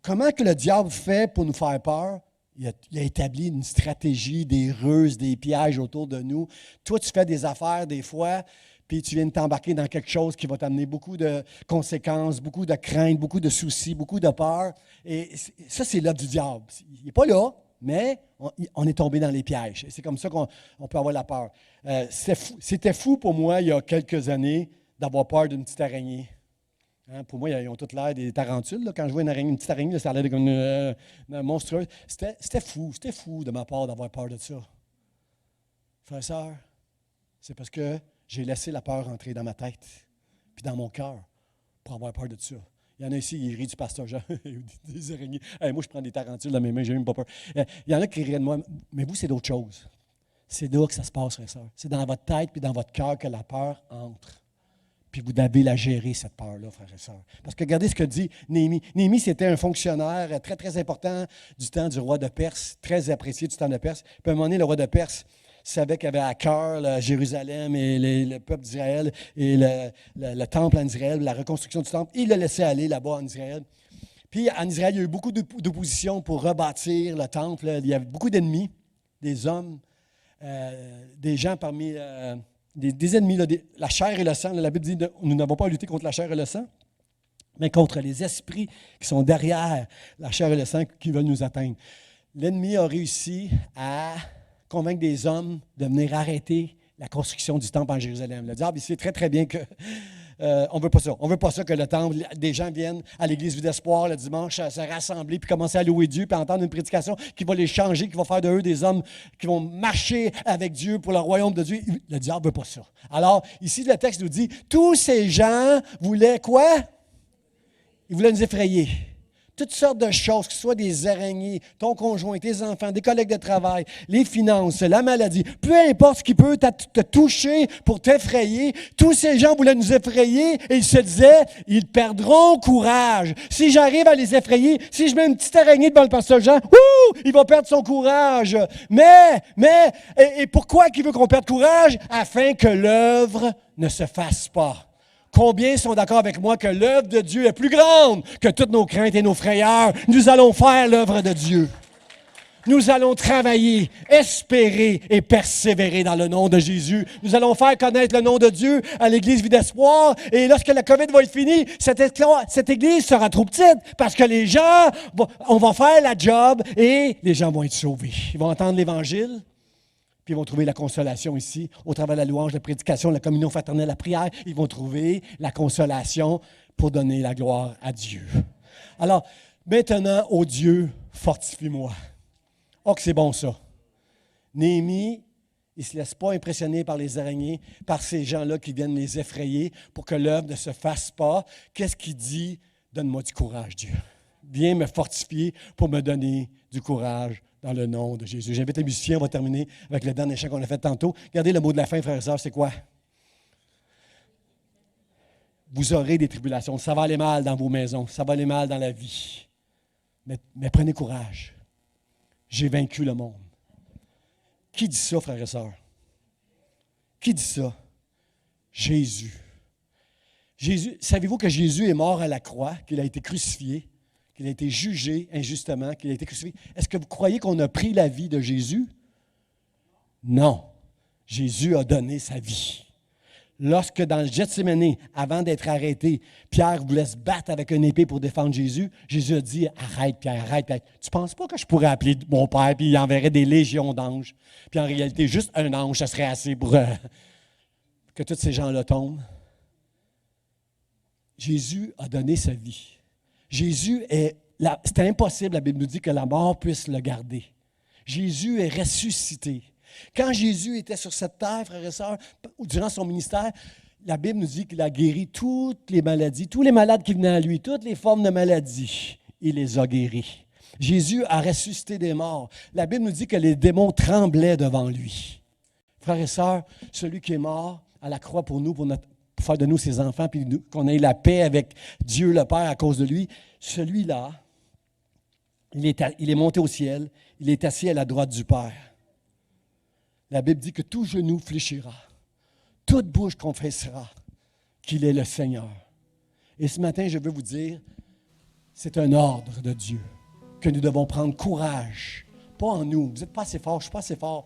comment que le diable fait pour nous faire peur? Il a établi une stratégie, des ruses, des pièges autour de nous. Toi, tu fais des affaires des fois, puis tu viens de t'embarquer dans quelque chose qui va t'amener beaucoup de conséquences, beaucoup de craintes, beaucoup de soucis, beaucoup de peur. Et ça, c'est l'œuvre du diable. Il n'est pas là, mais on est tombé dans les pièges. Et c'est comme ça qu'on peut avoir la peur. C'était fou pour moi, il y a quelques années, d'avoir peur d'une petite araignée. Hein, pour moi, ils ont toutes l'air des tarentules. Là. Quand je vois une petite araignée, là, ça a l'air comme une monstrueuse. C'était fou de ma part d'avoir peur de ça. Frères et sœurs, c'est parce que j'ai laissé la peur entrer dans ma tête puis dans mon cœur pour avoir peur de ça. Il y en a ici, ils rient du pasteur Jean, des araignées. Hey, moi, je prends des tarentules dans mes mains, j'ai même pas peur. Il y en a qui rient de moi, mais vous, c'est d'autres choses. C'est là que ça se passe, frères et sœurs. C'est dans votre tête puis dans votre cœur que la peur entre. Puis vous devez la gérer, cette peur-là, frères et sœurs. Parce que regardez ce que dit Néhémie. Néhémie, c'était un fonctionnaire très, très important du temps du roi de Perse, très apprécié du temps de Perse. Puis à un moment donné, le roi de Perse savait qu'il avait à cœur Jérusalem et le peuple d'Israël et le temple en Israël, la reconstruction du temple. Il l'a laissé aller là-bas en Israël. Puis en Israël, il y a eu beaucoup d'opposition pour rebâtir le temple. Il y avait beaucoup d'ennemis, des hommes, des gens parmi... Des ennemis, là, la chair et le sang. Là, la Bible dit que nous n'avons pas à lutter contre la chair et le sang, mais contre les esprits qui sont derrière la chair et le sang qui veulent nous atteindre. L'ennemi a réussi à convaincre des hommes de venir arrêter la construction du temple en Jérusalem. Le diable, il sait très, très bien que on ne veut pas ça. On ne veut pas ça que le temple, des gens viennent à l'église Vie d'Espoir le dimanche à se rassembler puis commencer à louer Dieu puis entendre une prédication qui va les changer, qui va faire de eux des hommes qui vont marcher avec Dieu pour le royaume de Dieu. Le diable ne veut pas ça. Alors, ici, le texte nous dit, tous ces gens voulaient quoi? Ils voulaient nous effrayer. Toutes sortes de choses, que ce soit des araignées, ton conjoint, tes enfants, des collègues de travail, les finances, la maladie, peu importe ce qui peut te toucher pour t'effrayer, tous ces gens voulaient nous effrayer et ils se disaient, ils perdront courage. Si j'arrive à les effrayer, si je mets une petite araignée devant le pasteur Jean, il va perdre son courage. Et pourquoi qu'il veut qu'on perde courage? Afin que l'œuvre ne se fasse pas. Combien sont d'accord avec moi que l'œuvre de Dieu est plus grande que toutes nos craintes et nos frayeurs? Nous allons faire l'œuvre de Dieu. Nous allons travailler, espérer et persévérer dans le nom de Jésus. Nous allons faire connaître le nom de Dieu à l'Église Vie d'Espoir. Et lorsque la COVID va être finie, cette Église sera trop petite parce que les gens, on va faire la job et les gens vont être sauvés. Ils vont entendre l'Évangile. Puis ils vont trouver la consolation ici, au travers de la louange, la prédication, la communion fraternelle, la prière. Ils vont trouver la consolation pour donner la gloire à Dieu. Alors, maintenant, ô Dieu, fortifie-moi. Oh, que c'est bon ça. Néhémie, il ne se laisse pas impressionner par les araignées, par ces gens-là qui viennent les effrayer pour que l'œuvre ne se fasse pas. Qu'est-ce qu'il dit? Donne-moi du courage, Dieu. Viens me fortifier pour me donner du courage. Dans le nom de Jésus. J'invite les musiciens, on va terminer avec le dernier chant qu'on a fait tantôt. Regardez le mot de la fin, frères et sœurs, c'est quoi? Vous aurez des tribulations. Ça va aller mal dans vos maisons. Ça va aller mal dans la vie. Mais prenez courage. J'ai vaincu le monde. Qui dit ça, frères et sœurs? Qui dit ça? Jésus. Savez-vous que Jésus est mort à la croix, qu'il a été crucifié? Qu'il a été jugé injustement, qu'il a été crucifié. Est-ce que vous croyez qu'on a pris la vie de Jésus? Non. Jésus a donné sa vie. Lorsque dans le Gethsémani, avant d'être arrêté, Pierre voulait se battre avec une épée pour défendre Jésus, Jésus a dit, arrête Pierre, arrête Pierre. Tu ne penses pas que je pourrais appeler mon Père puis il enverrait des légions d'anges? Puis en réalité, juste un ange, ça serait assez pour que tous ces gens-là tombent. Jésus a donné sa vie. Jésus c'est impossible, la Bible nous dit, que la mort puisse le garder. Jésus est ressuscité. Quand Jésus était sur cette terre, frères et sœurs, durant son ministère, la Bible nous dit qu'il a guéri toutes les maladies, tous les malades qui venaient à lui, toutes les formes de maladies, il les a guéris. Jésus a ressuscité des morts. La Bible nous dit que les démons tremblaient devant lui. Frères et sœurs, celui qui est mort à la croix pour nous, pour faire de nous ses enfants, puis qu'on ait la paix avec Dieu le Père à cause de lui, celui-là, il est monté au ciel, il est assis à la droite du Père. La Bible dit que tout genou fléchira, toute bouche confessera qu'il est le Seigneur. Et ce matin, je veux vous dire, c'est un ordre de Dieu que nous devons prendre courage. Pas en nous. Vous n'êtes pas assez fort, je ne suis pas assez fort.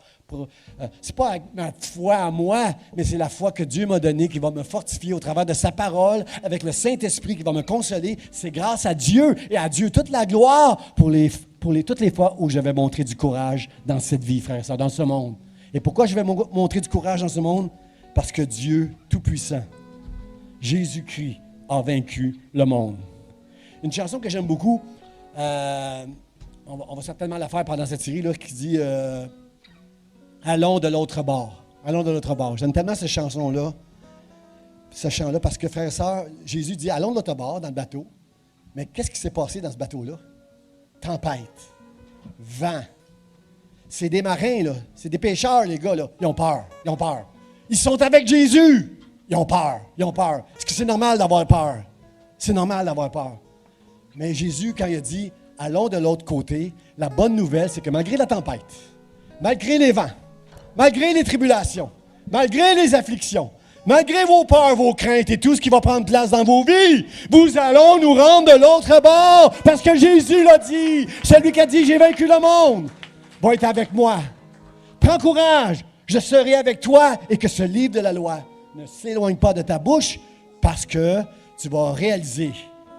C'est pas ma foi à moi, mais c'est la foi que Dieu m'a donnée qui va me fortifier au travers de sa parole, avec le Saint-Esprit qui va me consoler. C'est grâce à Dieu et à Dieu toute la gloire pour toutes les fois où je vais montrer du courage dans cette vie, frères et sœurs, dans ce monde. Et pourquoi je vais montrer du courage dans ce monde? Parce que Dieu Tout-Puissant, Jésus-Christ, a vaincu le monde. Une chanson que j'aime beaucoup, on va certainement la faire pendant cette série là, qui dit Allons de l'autre bord. Allons de l'autre bord. J'aime tellement cette chanson-là, ce chant-là, parce que, frères et sœurs, Jésus dit Allons de l'autre bord dans le bateau. Mais qu'est-ce qui s'est passé dans ce bateau-là? Tempête, vent. C'est des marins, là. C'est des pêcheurs, les gars, là. Ils ont peur. Ils ont peur. Ils sont avec Jésus. Ils ont peur. Ils ont peur. Est-ce que c'est normal d'avoir peur? C'est normal d'avoir peur. Mais Jésus, quand il a dit « Allons de l'autre côté », la bonne nouvelle, c'est que malgré la tempête, malgré les vents, malgré les tribulations, malgré les afflictions, malgré vos peurs, vos craintes et tout ce qui va prendre place dans vos vies, vous allons nous rendre de l'autre bord. Parce que Jésus l'a dit. Celui qui a dit « J'ai vaincu le monde » va être avec moi. Prends courage, je serai avec toi et que ce livre de la loi ne s'éloigne pas de ta bouche parce que tu vas réaliser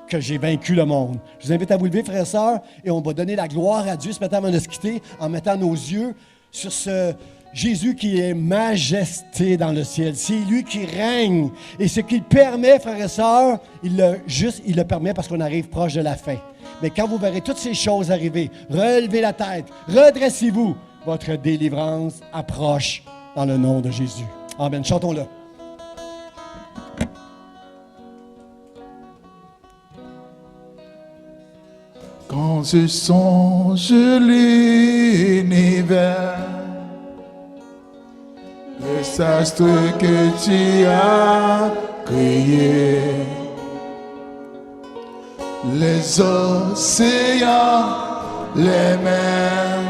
que j'ai vaincu le monde. Je vous invite à vous lever, frères et sœurs, et on va donner la gloire à Dieu ce matin avant de se quitter en mettant nos yeux sur ce Jésus qui est majesté dans le ciel. C'est lui qui règne. Et ce qu'il permet, frères et sœurs, il le permet parce qu'on arrive proche de la fin. Mais quand vous verrez toutes ces choses arriver, relevez la tête, redressez-vous. Votre délivrance approche dans le nom de Jésus. Amen. Chantons-le. Quand je songe l'univers, les astres que tu as créés, les océans, les mers,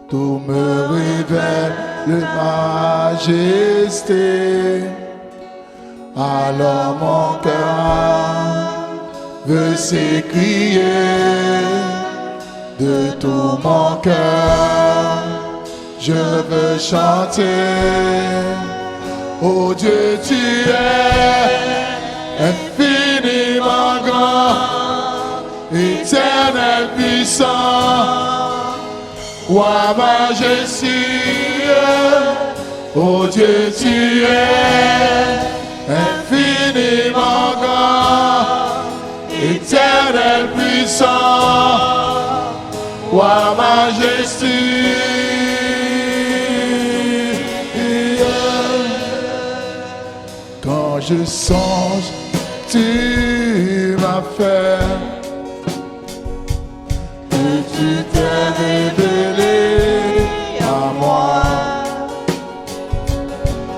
tout me révèle la majesté. Alors mon cœur veut s'écrier de tout mon cœur. Je veux chanter, oh Dieu, tu es infiniment grand, éternel puissant, roi majestueux. Oh Dieu, tu es infiniment grand, éternel puissant, roi majestueux. Quand je songe, tu m'as fait, que tu t'es révélé à moi.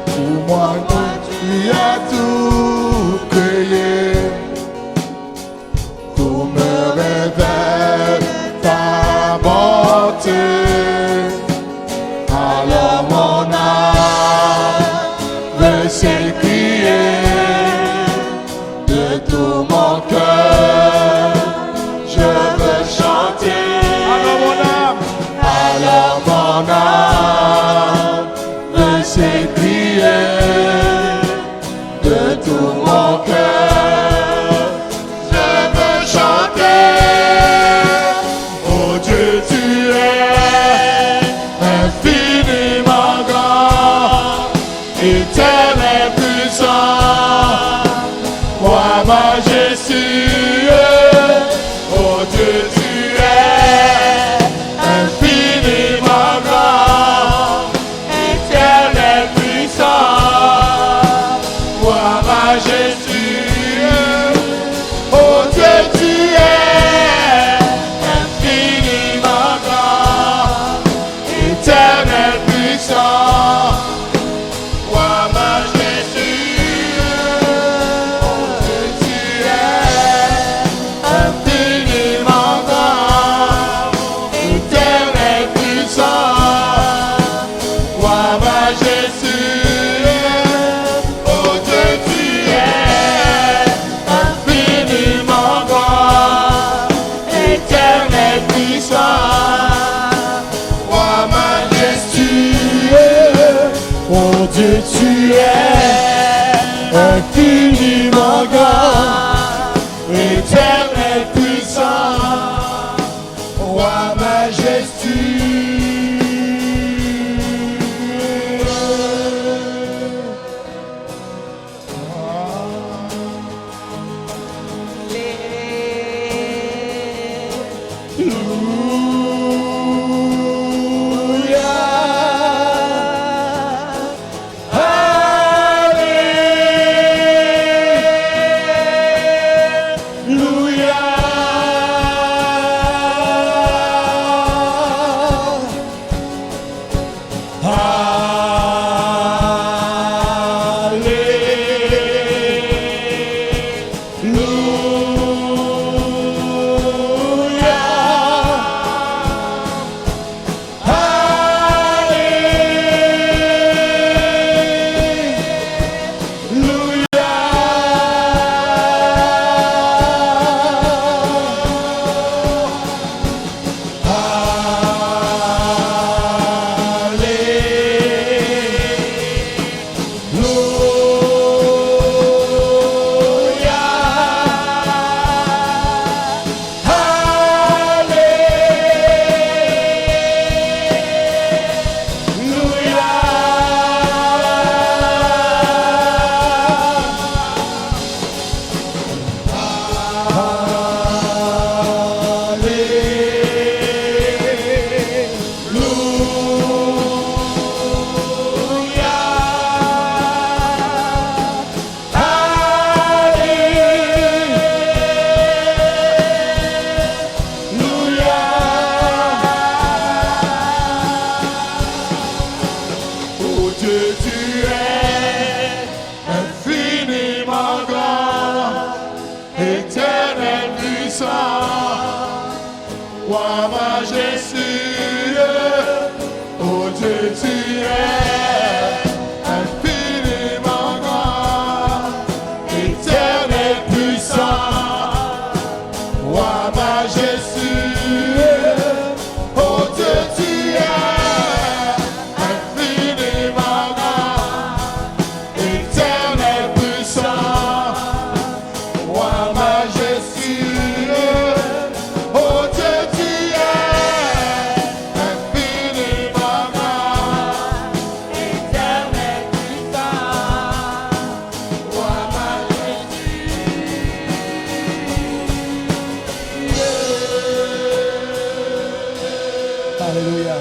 Pour moi, tu as tout créé, tout me révèle ta bonté. Alors mon âme veut s'écrier de tout mon cœur. Je veux chanter. Alors mon âme veut s'écrier de tout mon cœur. Je veux chanter. Éternel puissant, roi majestueux. Roi majestueux, oh Dieu, tu es infiniment grand, éternel puissant. Roi majestueux, oh Dieu, tu es infiniment grand, éternel puissant. Roi majestueux, oh Dieu, tu es infiniment grand, éternel puissant. Roi majestueux. Alléluia.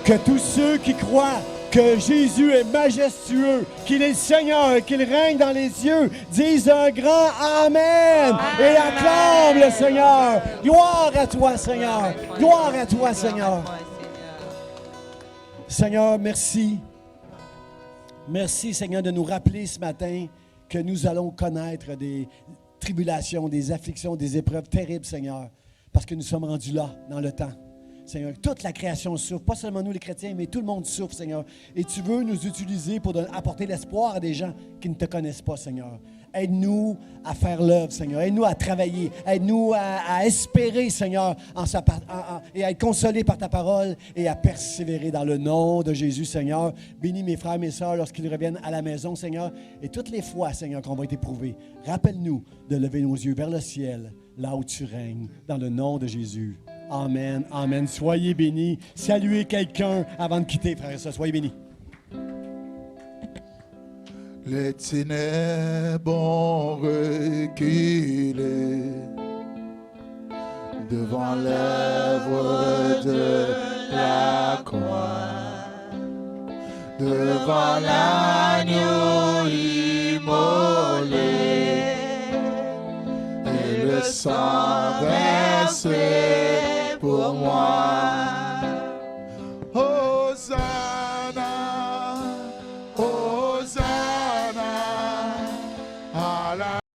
Que tous ceux qui croient que Jésus est majestueux, qu'il est le Seigneur, qu'il règne dans les cieux, disent un grand Amen et acclament le Seigneur. Gloire à toi, Seigneur. Gloire à toi, Seigneur. Seigneur, merci. Merci, Seigneur, de nous rappeler ce matin que nous allons connaître des tribulations, des afflictions, des épreuves terribles, Seigneur, parce que nous sommes rendus là, dans le temps. Seigneur, toute la création souffre, pas seulement nous les chrétiens, mais tout le monde souffre, Seigneur. Et tu veux nous utiliser pour apporter l'espoir à des gens qui ne te connaissent pas, Seigneur. Aide-nous à faire l'œuvre, Seigneur. Aide-nous à travailler. Aide-nous à espérer, Seigneur, et à être consolés par ta parole et à persévérer dans le nom de Jésus, Seigneur. Bénis mes frères et mes sœurs lorsqu'ils reviennent à la maison, Seigneur. Et toutes les fois, Seigneur, qu'on va être éprouvés, rappelle-nous de lever nos yeux vers le ciel, là où tu règnes, dans le nom de Jésus. Amen, amen. Soyez bénis. Saluez quelqu'un avant de quitter, frère et sœurs. Soyez bénis. Les ténèbres ont reculé devant l'œuvre de la croix, devant l'agneau immolé et le sang versé pour moi.